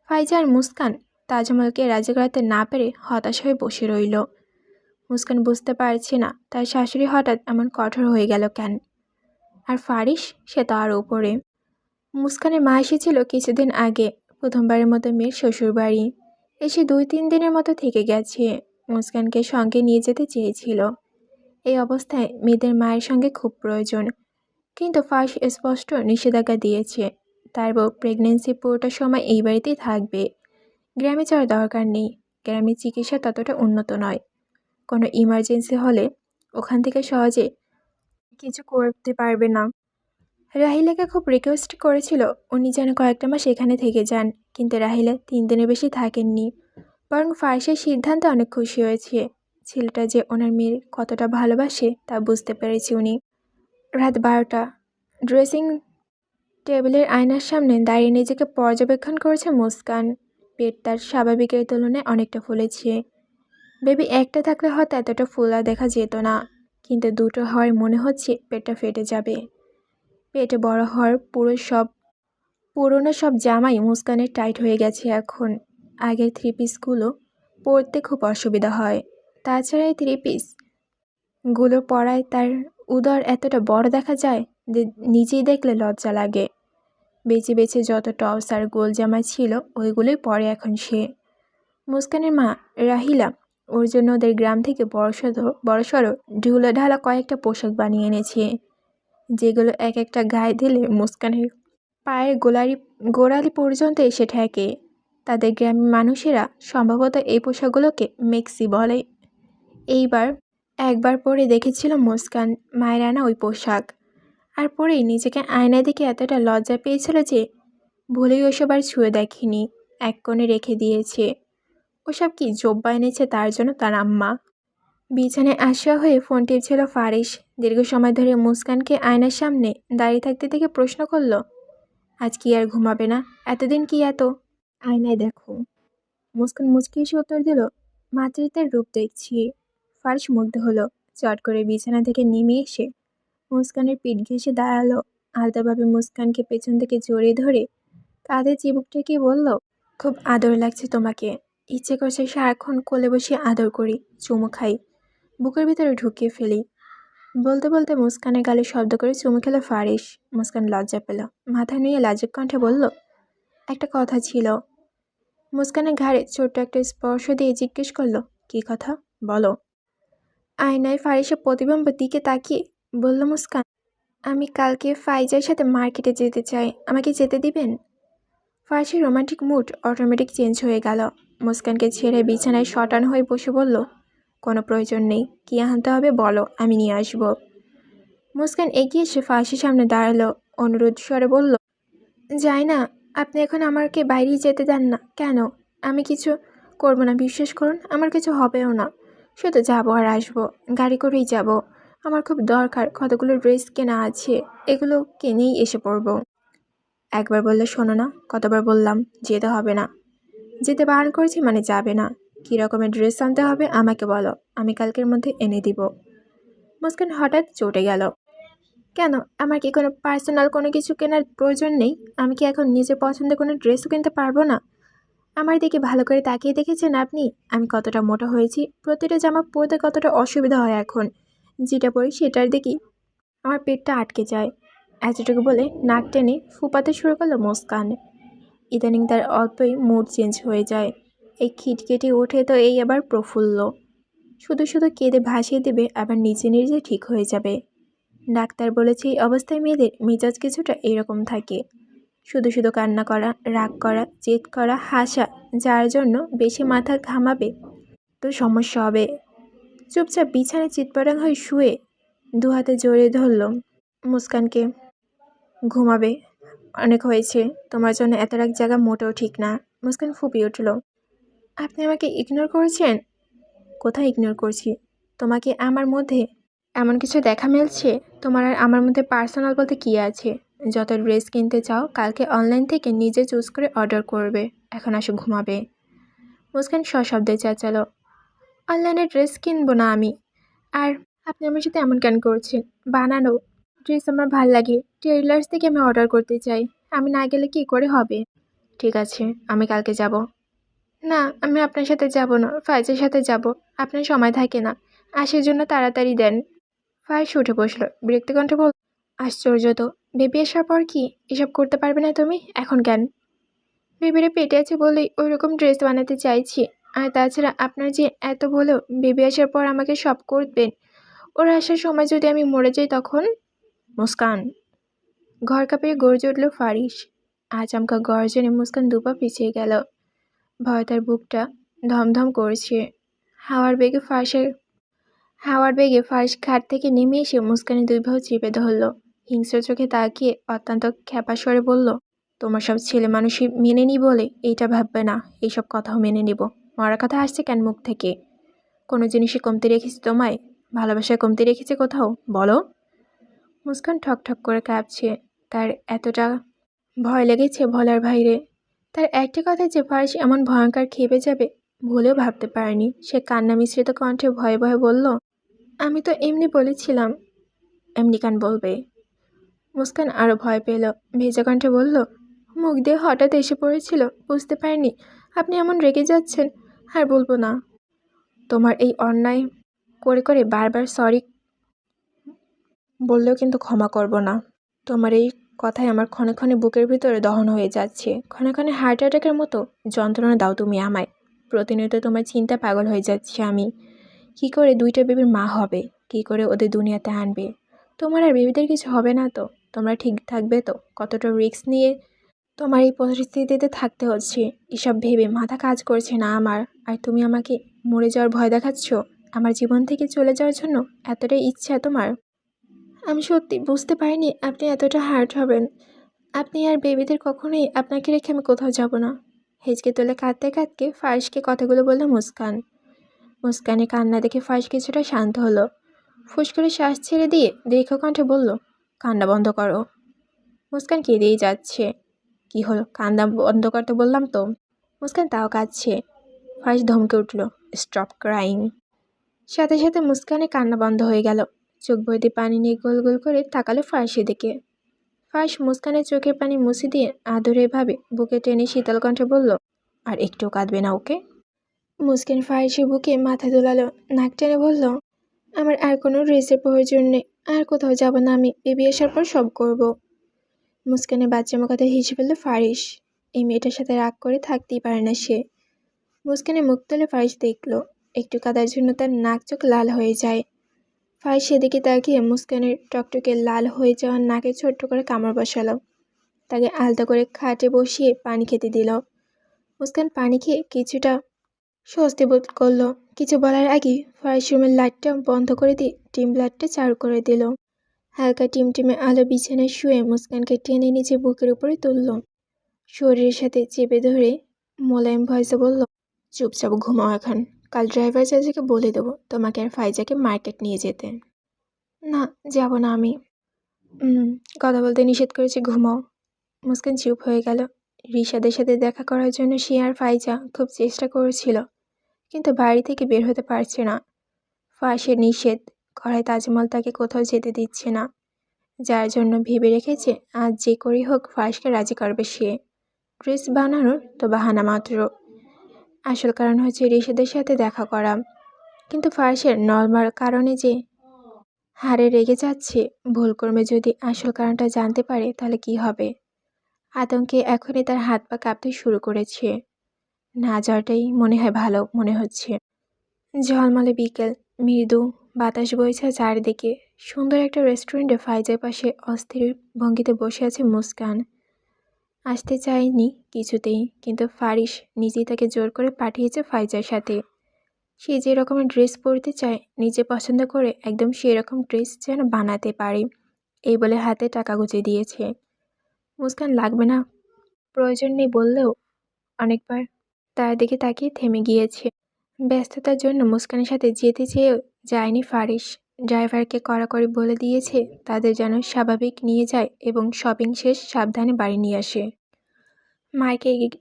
ফাইজা আর মুস্কান তাজমহলকে রাজি করাতে না পেরে হতাশ হয়ে বসে রইল। মুস্কান বুঝতে পারছে না তার শাশুড়ি হঠাৎ এমন কঠোর হয়ে গেল কেন। আর ফারিস, সে তো আরও উপরে। মুস্কানের মা এসেছিল কিছুদিন আগে, প্রথমবারের মতো মেয়ের শ্বশুরবাড়ি। এসে 2-3 দিনের মতো থেকে গেছে। মুস্কানকে সঙ্গে নিয়ে যেতে চেয়েছিল। এই অবস্থায় মেয়েদের মায়ের সঙ্গে খুব প্রয়োজন, কিন্তু ফারিস স্পষ্ট নিষেধাজ্ঞা দিয়েছে, তার বউ প্রেগনেন্সি পুরোটা সময় এই বাড়িতেই থাকবে, গ্রামে যাওয়ার দরকার নেই। গ্রামের চিকিৎসা ততটা উন্নত নয়, কোনো ইমার্জেন্সি হলে ওখান থেকে সহজে কিছু করতে পারবে না। রাহিলাকে খুব রিকোয়েস্ট করেছিল উনি যেন কয়েকটা মাস এখানে থেকে যান, কিন্তু রাহিলা 3 দিনের বেশি থাকেননি। বরং ফারিসের সিদ্ধান্তে অনেক খুশি হয়েছে। ছেলেটা যে ওনার মেয়ের কতটা ভালোবাসে তা বুঝতে পেরেছে উনি। রাত 12টা। ড্রেসিং টেবিলের আয়নার সামনে দাঁড়িয়ে নিজেকে পর্যবেক্ষণ করেছে মুস্কান। পেট তার স্বাভাবিকের তুলনায় অনেকটা ফুলেছে। বেবি একটা থাকলে হয়তো এতটা ফোলা দেখা যেত না, কিন্তু 2টো হওয়ায় মনে হচ্ছে পেটটা ফেটে যাবে। পেটে বড় হওয়ার পুরনো সব জামাই মুস্কানের টাইট হয়ে গেছে এখন। আগের 3 পিসগুলো পরতে খুব অসুবিধা হয়, তাছাড়া এই 3 পিসগুলো পরায় তার উদর এতটা বড় দেখা যায় যে নিজেই দেখলে লজ্জা লাগে। বেছে বেছে যত টপস আর গোল জামা ছিল ওইগুলোই পরে এখন সে। মুস্কানের মা রাহিলা ওর জন্য ওদের গ্রাম থেকে বড়সড় ঢুলা ঢালা কয়েকটা পোশাক বানিয়ে এনেছে, যেগুলো এক একটা গায়ে দিলে মুস্কানের পায়ের গোড়ালি পর্যন্ত এসে ঠেকে। তাদের গ্রামের মানুষেরা সম্ভবত এই পোশাকগুলোকে মেক্সি বলে। একবার পরে দেখেছিল মুস্কান মায়ের আনা ওই পোশাক, আর পরেই নিজেকে আয়নায় দেখে এতটা লজ্জা পেয়েছিল যে ভুলেই ওসব আর ছুঁয়ে দেখেনি, এক কোণে রেখে দিয়েছে। ওসব কি জব্বা এনেছে তার জন্য তার আম্মা। বিছানায় আসা হয়ে ফোন টিপছিল ফারিস। দীর্ঘ সময় ধরে মুস্কানকে আয়নার সামনে দাঁড়িয়ে থাকতে দেখে প্রশ্ন করল, আজ কি আর ঘুমাবে না? এতদিন কি এত? আয়নায় দেখো। মুস্কান মুচকি এসে উত্তর দিল, মাতৃত্বের রূপ দেখছি। ফারিস মুগ্ধ হলো। চট করে বিছানা থেকে নেমে এসে মুস্কানের পিঠ ঘেঁষে দাঁড়ালো। আলতাভাবে মুস্কানকে পেছন থেকে জড়িয়ে ধরে কাঁধে চিবুক ঠেকিয়ে বলল, খুব আদর লাগছে তোমাকে, ইচ্ছে করছে সারাক্ষণ কোলে বসিয়ে আদর করি, চুমু খাই, বুকের ভিতরে ঢুকিয়ে ফেলি। বলতে বলতে মুস্কানের গালে শব্দ করে চুমু খেলো ফারিস। মুস্কান লজ্জা পেল, মাথা নুয়ে লাজুক কণ্ঠে বলল, একটা কথা ছিল। মুস্কানের ঘাড়ে ছোট্ট একটা স্পর্শ দিয়ে জিজ্ঞেস করলো, কী কথা? বলো। আয়নায় ফারিসের প্রতিবিম্বের দিকে তাকিয়ে বলল মুস্কান, আমি কালকে ফাইজার সাথে মার্কেটে যেতে চাই, আমাকে যেতে দিবেন? ফারিসের রোমান্টিক মুড অটোমেটিক চেঞ্জ হয়ে গেল। মুস্কানকে ছেড়ে বিছানায় শটান হয়ে বসে বলল, কোনো প্রয়োজন নেই, কী আনতে হবে বলো, আমি নিয়ে আসবো। মুস্কান এগিয়ে এসে ফারিসের সামনে দাঁড়ালো, অনুরোধ স্বরে বলল, যাই না, আপনি এখন আমাকে বাইরেই যেতে দেন না কেন? আমি কিছু করবো না, বিশ্বাস করুন, আমার কিছু হবেও না, শুধু যাবো আর আসবো, গাড়ি করেই যাব। আমার খুব দরকার, কতগুলো ড্রেস কেনা আছে, এগুলো কিনেই এসে পড়বো। একবার বললে শোনো না, কতবার বললাম যেতে হবে না। যেতে বারণ করেছি মানে যাবে না। কী রকমের ড্রেস আনতে হবে আমাকে বলো, আমি কালকের মধ্যে এনে দিব। মুস্কান হঠাৎ চটে গেল, কেন? আমার কি কোনো পার্সোনাল কোনো কিছু কেনার প্রয়োজন নেই? আমি কি এখন নিজের পছন্দের কোনো ড্রেসও কিনতে পারবো না? আমার দিকে ভালো করে তাকিয়ে দেখেছেন আপনি আমি কতটা মোটা হয়েছি? প্রতিটা জামা পরতে কতটা অসুবিধা হয় এখন। যেটা পরি সেটার দিকেই আমার পেটটা আটকে যায়। এতটুকু বলে নাক টেনে ফুপাতে শুরু করলো মুস্কান। ইদানিং তার অল্পই মুড চেঞ্জ হয়ে যায়। এই খিটখিটি ওঠে তো এই আবার প্রফুল্ল, শুধু শুধু কেঁদে ভাসিয়ে দেবে, আবার নিজে নিজে ঠিক হয়ে যাবে। ডাক্তার বলেছে এই অবস্থায় মেয়েদের মেজাজ কিছুটা এরকম থাকে, শুধু শুধু কান্না করা, রাগ করা, জেদ করা, হাসা, যার জন্য বেশি মাথা ঘামাবে তো সমস্যা হবে। চুপচাপ বিছানায় চিৎপাটাং হয়ে শুয়ে দু হাতে জড়িয়ে ধরল মুস্কানকে। ঘুমাবে, অনেক হয়েছে, তোমার জন্য এত রাগ জায়গা মোটেও ঠিক না। মুস্কান ফুপিয়ে উঠল। আপনি আমাকে ইগনোর করেছেন? কোথায় ইগনোর করছি? তোমাকে আমার মধ্যে এমন কিছু দেখা মিলছে? তোমার আর আমার মধ্যে পার্সোনাল বলতে কী আছে? যত ড্রেস কিনতে চাও কালকে অনলাইন থেকে নিজে চুজ করে অর্ডার করবে, এখন আসো ঘুমাবে। মুস্কান সশব্দে চেঁচালো, অনলাইনে ড্রেস কিনবো না আমি। আর আপনি আমার সাথে এমন কেন করছেন? বানানো ড্রেস আমার ভাল লাগে, টেইলার্স থেকে আমি অর্ডার করতে চাই, আমি না গেলে কি করে হবে? ঠিক আছে, আমি কালকে যাব। না, আমি আপনার সাথে যাব না, ফাইজের সাথে যাব। আপনার সময় থাকে না, আসার জন্য তাড়াতাড়ি দেন। ফাইজ উঠে বসলো, বিরক্ত কণ্ঠে বলল, আশ্চর্য তো, বেবি আসার পর কি এসব করতে পারবে না তুমি? এখন কেন? বেবিরে পেটে আছে বলেই ওই রকম ড্রেস বানাতে চাইছি। আর তাছাড়া আপনার যে এত বলেও বেবি আসার পর আমাকে সব করবেন, ওর আসার সময় যদি আমি মরে যাই তখন? মুস্কান! ঘর কাঁপিয়ে গর্জে উঠল ফারিস। আচমকা গর্জনে মুস্কান দুপা পিছিয়ে গেল। ভয় তার বুকটা ধমধম করছে। হাওয়ার বেগে ফারিস খাট থেকে নেমে এসে মুস্কানের দুই বাহু চেপে ধরল। হিংস্র চোখে তাকিয়ে অত্যন্ত খ্যাপা স্বরে বলল, তোমার সব ছেলে মানুষই মেনে নি বলে এইটা ভাববে না এইসব কথাও মেনে নিব। মরার কথা আসছে কেন মুখ থেকে? কোনো জিনিসে কমতি রেখেছি তোমায়? ভালোবাসায় কমতি রেখেছে কোথাও বলো? মুস্কান ঠক ঠক করে কাঁপছে। তার এতটা ভয় লেগেছে বলার বাইরে। তার একটা কথায় যে ফারিস এমন ভয়ঙ্কর খেপে যাবে ভুলেও ভাবতে পারেনি। সে কান্না মিশ্রিত কণ্ঠে ভয়ে ভয়ে বলল, আমি তো এমনি বলেছিলাম। এমনি কেন বলবে? মুস্কান আরও ভয় পেল। ভেজা কণ্ঠে বলল, মুখ দিয়ে হঠাৎ এসে পড়েছিল, বুঝতে পারিনি আপনি এমন রেগে যাচ্ছেন। আর বলবো না। তোমার এই অন্যায় করে করে বারবার সরি বললেও কিন্তু ক্ষমা করব না। তোমার এই কথায় আমার ক্ষণে ক্ষণে বুকের ভিতরে দহন হয়ে যাচ্ছে, ক্ষণে ক্ষণে হার্ট অ্যাটাকের মতো যন্ত্রণা দাও তুমি আমায়। প্রতিনিয়ত তোমার চিন্তা পাগল হয়ে যাচ্ছে আমি। কি করে দুইটা বেবির মা হবে, কি করে ওদের দুনিয়াতে আনবে? তোমার আর বেবিদের কিছু হবে না তো? তোমরা ঠিক থাকবে তো? কতটা রিস্ক নিয়ে তোমার এই পরিস্থিতিতে থাকতে হচ্ছে, এসব ভেবে মাথা কাজ করছে না আমার। আর তুমি আমাকে মরে যাওয়ার ভয় দেখাচ্ছ, আমার জীবন থেকে চলে যাওয়ার জন্য এতটাই ইচ্ছা তোমার? আমি সত্যি বুঝতে পারিনি আপনি এতটা হার্ট হবেন। আপনি আর বেবিদের কখনোই আপনাকে রেখে আমি কোথাও যাব না। হেঁচকে তুলে কাঁদতে কাঁদতে ফারিসকে কথাগুলো বলল মুস্কান। মুস্কানের কান্না দেখে ফারিস কিছুটা শান্ত হলো। ফুস করে শ্বাস ছেড়ে দিয়ে দীর্ঘ কণ্ঠে বলল, কান্না বন্ধ করো। মুস্কান কেঁদেই যাচ্ছে। কি হলো, কান্না বন্ধ করতে বললাম তো। মুস্কান তাও কাঁদছে। ফারিস ধমকে উঠল, স্টপ ক্রাইং। সাথে সাথে মুস্কানের কান্না বন্ধ হয়ে গেল। চোখ ভর্তি পানি নিয়ে গোল গোল করে তাকালো ফারিসের দিকে। ফারিস মুস্কানের চোখের পানি মুছে দিয়ে আদুরেভাবে বুকে টেনে শীতল কণ্ঠে বলল, আর একটু কাঁদবে না ওকে? মুস্কান ফারিসের বুকে মাথা দোলালো, নাক টেনে বলল, আমার আর কোনো ড্রেসের প্রয়োজন নেই, আর কোথাও যাব না আমি, বেবি আসার পর সব করব। মুস্কানের বাচ্চামো কথা হেসে ফেলল ফারিস। এই মেয়েটার সাথে রাগ করে থাকতেই পারে না সে। মুস্কানের মুখ তুলে ফারিস দেখল, একটু কাদার জন্য তার নাক চোখ লাল হয়ে যায়। ফারিস সেদিকে তাকিয়ে মুস্কানের টকটকে লাল হয়ে যাওয়া নাকে ছোট্ট করে কামড় বসালো। তাকে আলতো করে খাটে বসিয়ে পানি খেতে দিল। মুস্কান পানি খেয়ে কিছুটা স্বস্তি বোধ করলো। কিছু বলার আগে ফারিস রুমের লাইটটা বন্ধ করে দিয়ে ডিম লাইটটা চালু করে দিল। হালকা টিমটিমে আলো বিছানায় শুয়ে মুস্কানকে টেনে নিচে বুকের উপরে তুলল। শরীরের সাথে চেপে ধরে মোলায়েম ভয়েসে বলল, চুপচাপ ঘুমাও এখন। কাল ড্রাইভার চাচাকে বলে দেবো তোমাকে আর ফাইজাকে মার্কেট নিয়ে যেতে। না, যাব না আমি। কথা বলতে নিষেধ করেছি, ঘুমাও। মুস্কান চুপ হয়ে গেল। রিশাদের সাথে দেখা করার জন্য সে আর ফাইজা খুব চেষ্টা করেছিল, কিন্তু বাড়ি থেকে বের হতে পারছে না। ফাঁসের নিষেধ করায় তাজমহল তাকে কোথাও যেতে দিচ্ছে না, যার জন্য ভেবে রেখেছে আজ যে করেই হোক ফাঁসকে রাজি করবে সে। ড্রেস বানানোর তো বাহানা মাত্র, আসল কারণ হচ্ছে রিশাদের সাথে দেখা করা। কিন্তু ফাঁসের নর্মাল কারণে যে হারে রেগে যাচ্ছে, ভুলক্রমে যদি আসল কারণটা জানতে পারে তাহলে কি হবে? আতঙ্কে এখনই তার হাত পা কাঁপতে শুরু করেছে। না যাওয়াটাই মনে হয় ভালো মনে হচ্ছে। ঝলমলে বিকেল, মৃদু বাতাস বইছে চারিদিকে। সুন্দর একটা রেস্টুরেন্টে ফাইজের পাশে অস্থির ভঙ্গিতে বসে আছে মুস্কান। আসতে চায়নি কিছুতেই, কিন্তু ফারিস নিজেই তাকে জোর করে পাঠিয়েছে ফাইজার সাথে। সে যে রকমের ড্রেস পরতে চায়, নিজে পছন্দ করে একদম সেই রকম ড্রেস যেন বানাতে পারে, এই বলে হাতে টাকা গুঁজে দিয়েছে। মুস্কান লাগবে না, প্রয়োজন নেই বললেও অনেকবার তার দিকে তাকিয়ে থেমে গিয়েছে। ব্যস্ততার জন্য মুস্কানের সাথে যেতে চেয়েও যায়নি ফারিস। ড্রাইভারকে কড়াকড়ি বলে দিয়েছে তাদের যেন স্বাভাবিক নিয়ে যায় এবং শপিং শেষ সাবধানে বাড়ি নিয়ে আসে।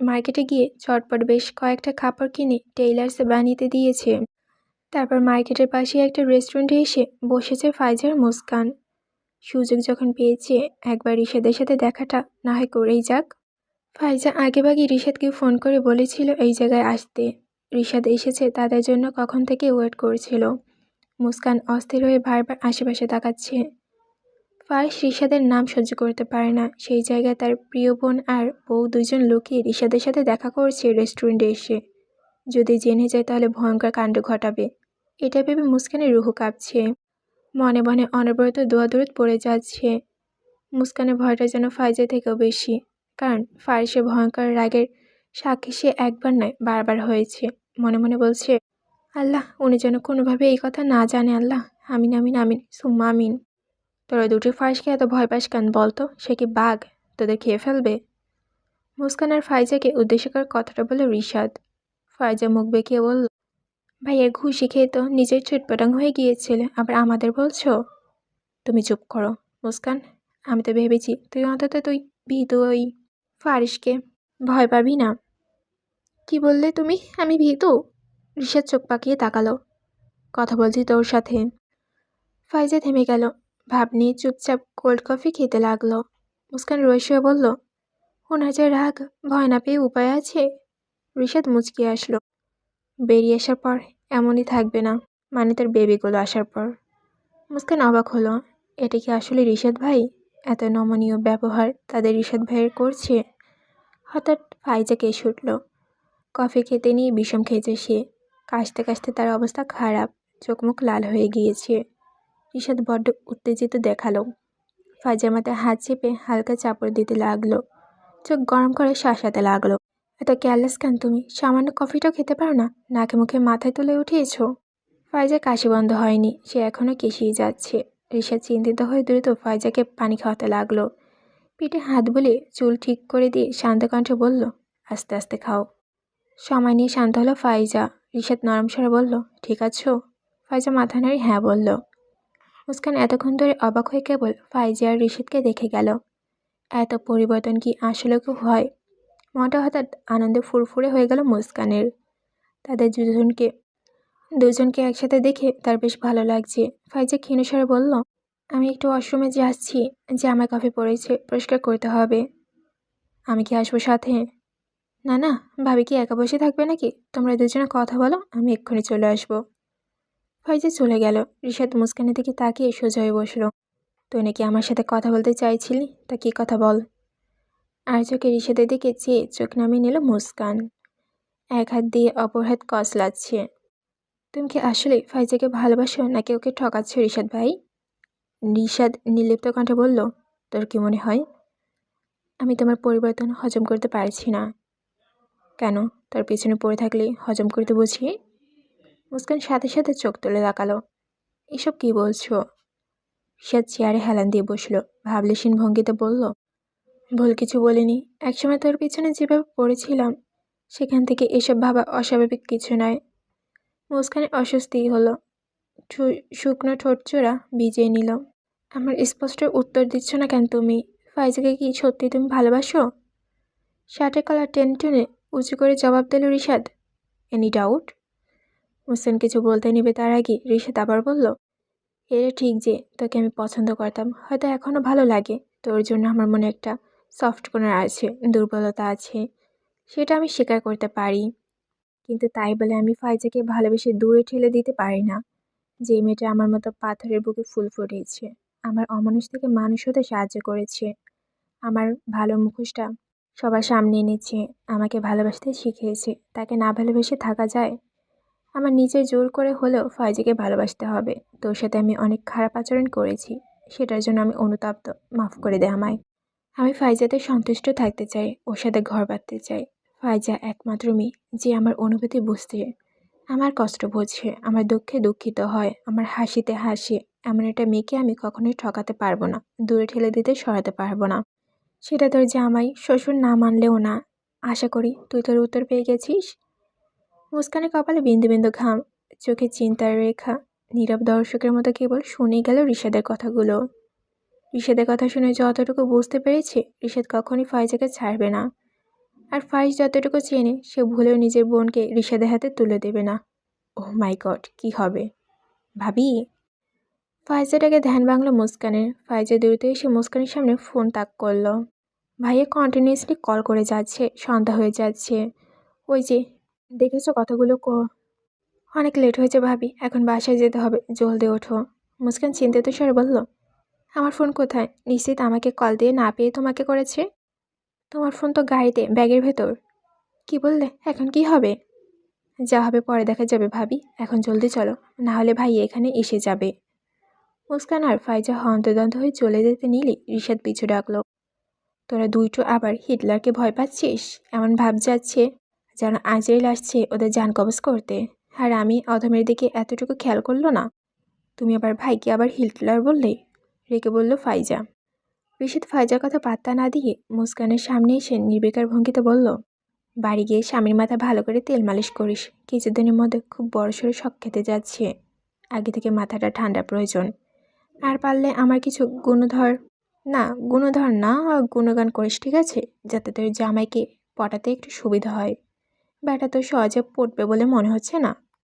মার্কেটে গিয়ে চটপট বেশ কয়েকটা কাপড় কিনে টেইলার্সে বানিয়ে দিয়েছে। তারপর মার্কেটের পাশে একটা রেস্টুরেন্টে এসে বসেছে ফাইজার মুস্কান। সুযোগ যখন পেয়েছে একবার রিশাদের সাথে দেখাটা না হয় করেই যাক। ফাইজা আগেভাগে রিশাদকে ফোন করে বলেছিল এই জায়গায় আসতে। রিশাদ এসেছে তাদের জন্য কখন থেকে ওয়েট করছিল। মুস্কান অস্থির হয়ে বারবার আশেপাশে তাকাচ্ছে। ফারিস রিশাদের নাম সহ্য করতে পারে না, সেই জায়গায় তার প্রিয় বোন আর বউ দুজন লুকিয়ে রিশাদের সাথে দেখা করছে রেস্টুরেন্টে এসে। যদি জেনে যায় তাহলে ভয়ঙ্কর কাণ্ড ঘটাবে, এটা ভেবে মুস্কানের রুহু কাঁপছে। মনে মনে অনবরত দোয়াদুরুদ পড়ে যাচ্ছে। মুস্কানের ভয়টা যেন ফাইজা থেকেও বেশি, কারণ ফারিসের ভয়ঙ্কর রাগের সাক্ষী সে একবার নয় বারবার হয়েছে। মনে মনে বলছে, আল্লাহ উনি যেন কোনোভাবে এই কথা না জানে। আল্লাহ, আমিন আমিন আমিন সুম্মা আমিন। তোরা দুটি ফারিসকে এত ভয় পাস কেন বলতো? সে কি বাঘ, তোদের খেয়ে ফেলবে? মুস্কান আর ফাইজাকে উদ্দেশ্য করে কথাটা বলল রিশাদ। ফাইজা মুখ বেঁকিয়ে বলল, ভাইয়ের ঘুষি খেয়ে তো নিজের চুটপটাং হয়ে গিয়েছিলে, আবার আমাদের বলছো? তুমি চুপ করো মুস্কান, আমি তো ভেবেছি তুই ভীতু ওই ফারিসকে ভয় পাবি না। কি বললে তুমি? আমি ভীতু? রিশাদ চোখ পাকিয়ে তাকালো। কথা বলছি তোর সাথে। ফাইজা থেমে গেল, ভাব নিয়ে চুপচাপ কোল্ড কফি খেতে লাগলো। মুস্কান রইসে বলল, ওনার যে রাগ, ভয় না পেয়ে উপায় আছে? রিশাদ মুচকি আসলো। বেরিয়ে আসার পর এমনই থাকবে না, মানে তার বেবিগুলো আসার পর। মুস্কান অবাক হলো, এটা কি আসলে রিশাদ ভাই? এত নমনীয় ব্যবহার তাদের রিশাদ ভাইয়ের করছে? হঠাৎ ফাইজা কেসে উঠল। কফি খেতে নিয়ে বিষম খেয়েছে সে। কাশতে কাশতে তার অবস্থা খারাপ, চোখ মুখ লাল হয়ে গিয়েছে। রিশাদ বড্ড উত্তেজিত দেখালো। ফাইজার মাথায় হাত চেপে হালকা চাপড় দিতে লাগলো, চোখ গরম করে শাসাতে লাগলো। এত কেয়ারলেস কেন তুমি? সামান্য কফিটাও খেতে পারো না? নাকে মুখে মাথায় তুলে উঠিয়েছ? ফাইজার কাশি বন্ধ হয়নি, সে এখনও কেশিয়ে যাচ্ছে। রিশাদ চিন্তিত হয়ে দ্রুত ফাইজাকে পানি খাওয়াতে লাগলো। পিঠে হাত বুলিয়ে চুল ঠিক করে দিয়ে শান্ত কণ্ঠে বলল, আস্তে আস্তে খাও। সময় নিয়ে শান্ত হলো ফাইজা। রিশাদ নরম স্বরে বলল, ঠিক আছো? ফাইজা মাথা নাড়ি হ্যাঁ বলল। মুস্কান এতক্ষণ ধরে অবাক হয়ে কেবল ফাইজা আর রিশাদকে দেখে গেল। এত পরিবর্তন কি আসলে কেউ হয়? মনটা হঠাৎ আনন্দে ফুরফুরে হয়ে গেল মুস্কানের। তাদের দুজনকে একসাথে দেখে তার বেশ ভালো লাগছে। ফাইজা ক্ষীণস্বরে বলল, আমি একটু ওয়াশরুমে যাচ্ছি, জামায় কফি পড়েছে, পরিষ্কার করতে হবে। আমি কি আসবো সাথে? না না, ভাবি কি একা বসে থাকবে নাকি? তোমরা দুজনে কথা বলো, আমি এক্ষুনি চলে আসবো। ফাইজা চলে গেল। রিশাদ মুস্কানের দিকে তাকিয়ে সোজা হয়ে বসলো। তুই নাকি আমার সাথে কথা বলতে চাইছিলি, তা কি কথা বল? আর চোখে রিশাদের দিকে চেয়ে চোখ নামিয়ে নিল মুস্কান। এক হাত দিয়ে অপর হাত কসলাচ্ছে। তুমি কি আসলে ফাইজাকে ভালোবাসো নাকি ওকে ঠকাচ্ছ রিশাদ ভাই? রিশাদ নির্লিপ্ত কণ্ঠে বলল, তোর কি মনে হয়? আমি তোমার পরিবর্তন হজম করতে পারছি না। কেন, তার পেছনে পড়ে থাকলে হজম করতে বুঝি? মুস্কান সাথে সাথে চোখ তুলে তাকালো। এসব কি বলছো? রিশাদ চেয়ারে হেলান দিয়ে বসলো, ভাবলেশীন ভঙ্গিতে বলল, ভুল কিছু বলিনি। একসময় তোর পিছনে যেভাবে পড়েছিলাম, সেখান থেকে এসব ভাবা অস্বাভাবিক কিছু নয়। মুস্কানের অস্বস্তি হলো। শুকনো ঠোঁটচোরা ভিজিয়ে নিল। আমার স্পষ্ট উত্তর দিচ্ছ না কেন তুমি? ফাইজাকে কি সত্যি তুমি ভালোবাসো? শার্টের কলার টেনে টেনে উঁচু করে জবাব দিল রিশাদ। Any doubt? মুস্কান কিছু বলতে নিবে তার আগে রিশাদ আবার বলল, এটা ঠিক যে তোকে আমি পছন্দ করতাম, হয়তো এখনও ভালো লাগে। তোর জন্য আমার মনে একটা সফট কর্নার আছে, দুর্বলতা আছে, সেটা আমি স্বীকার করতে পারি। কিন্তু তাই বলে আমি ফাইজাকে ভালোবেসে দূরে ঠেলে দিতে পারি না। যে মেয়েটা আমার মতো পাথরের বুকে ফুল ফুটিয়েছে, আমার অমানুষ থেকে মানুষ হতে সাহায্য করেছে, আমার ভালো মুখোশটা সবার সামনে এনেছে, আমাকে ভালোবাসতে শিখিয়েছে। তাকে না ভালোবেসে থাকা যায়? আমার নিজের জোর করে হলেও ফাইজাকে ভালোবাসতে হবে। তোর সাথে আমি অনেক খারাপ আচরণ করেছি, সেটার জন্য আমি অনুতপ্ত। মাফ করে দে আমায়। আমি ফাইজাতে সন্তুষ্ট থাকতে চাই, ওর সাথে ঘর বাঁধতে চাই। ফাইজা একমাত্র মেয়ে যে আমার অনুভূতি বুঝতে, আমার কষ্ট বোঝে, আমার দুঃখে দুঃখিত হয়, আমার হাসিতে হাসে। এমন একটা মেয়েকে আমি কখনোই ঠকাতে পারবো না, দূরে ঠেলে দিতে সরাতে পারবো না। সেটা তোর জামাই শ্বশুর না মানলেও না। আশা করি তুই তোর উত্তর পেয়ে গেছিস। মুস্কানের কপালে বিন্দু বিন্দু ঘাম, চোখে চিন্তার রেখা। নীরব দর্শকের মতো কেবল শুনেই গেল রিশাদের কথাগুলো। রিশাদের কথা শুনে যতটুকু বুঝতে পেরেছে, রিশাদ কখনই ফাইজাকে ছাড়বে না। আর ফাইজ যতটুকু চেনে, সে ভুলেও নিজের বোনকে রিশাদের হাতে তুলে দেবে না। ওহ মাই গড, কি হবে? ভাবি। ফাইজাটাকে ধ্যান ভাঙল মুস্কানের। ফাইজা দ্রুত এসে মুস্কানের সামনে ফোন তাক করলো। ভাইয়া কন্টিনিউয়াসলি কল করে যাচ্ছে, সন্ধ্যা হয়ে যাচ্ছে। ওই যে দেখেছো কথাগুলো অনেক লেট হয়েছে ভাবি, এখন বাসায় যেতে হবে, জলদি ওঠো। মুস্কান চিন্তিত স্বরে বলল, আমার ফোন কোথায়? নিশ্চিত আমাকে কল দিয়ে না পেয়ে তোমাকে করেছে। তোমার ফোন তো গাড়িতে, ব্যাগের ভেতর। কি বললে? এখন কি হবে? যা হবে পরে দেখা যাবে ভাবি, এখন জলদি চলো, না হলে ভাই এখানে এসে যাবে। মুস্কান আর ফাইজা হন্তদন্ত হয়ে চলে যেতে নিলে রিশাদ পিছু ডাকলো। তোরা দুইটো আবার হিটলারকে ভয় পাচ্ছিস? এমন ভাব যাচ্ছে যেন আজরাইল আসছে ওদের জান কবজ করতে। আর আমি অধমের দিকে এতটুকু খেয়াল করলো না। তুমি আবার ভাইকে আবার হিটলার বললে? রেগে বলল ফাইজা। রিশাদ ফাইজার কথা পাত্তা না দিয়ে মুস্কানের সামনে এসে নির্বিকার ভঙ্গিতে বলল, বাড়ি গিয়ে স্বামীর মাথা ভালো করে তেল মালিশ করিস, কিছুদিনের মধ্যে খুব বড়সড় শক খেতে যাচ্ছে। আগে থেকে মাথাটা ঠান্ডা প্রয়োজন। আর পারলে আমার কিছু গুণধর না, গুণগান করিস, ঠিক আছে? যাতে তোর জামাইকে পটাতে একটু সুবিধা হয়। ব্যাটা তো সহজে পড়বে বলে মনে হচ্ছে না।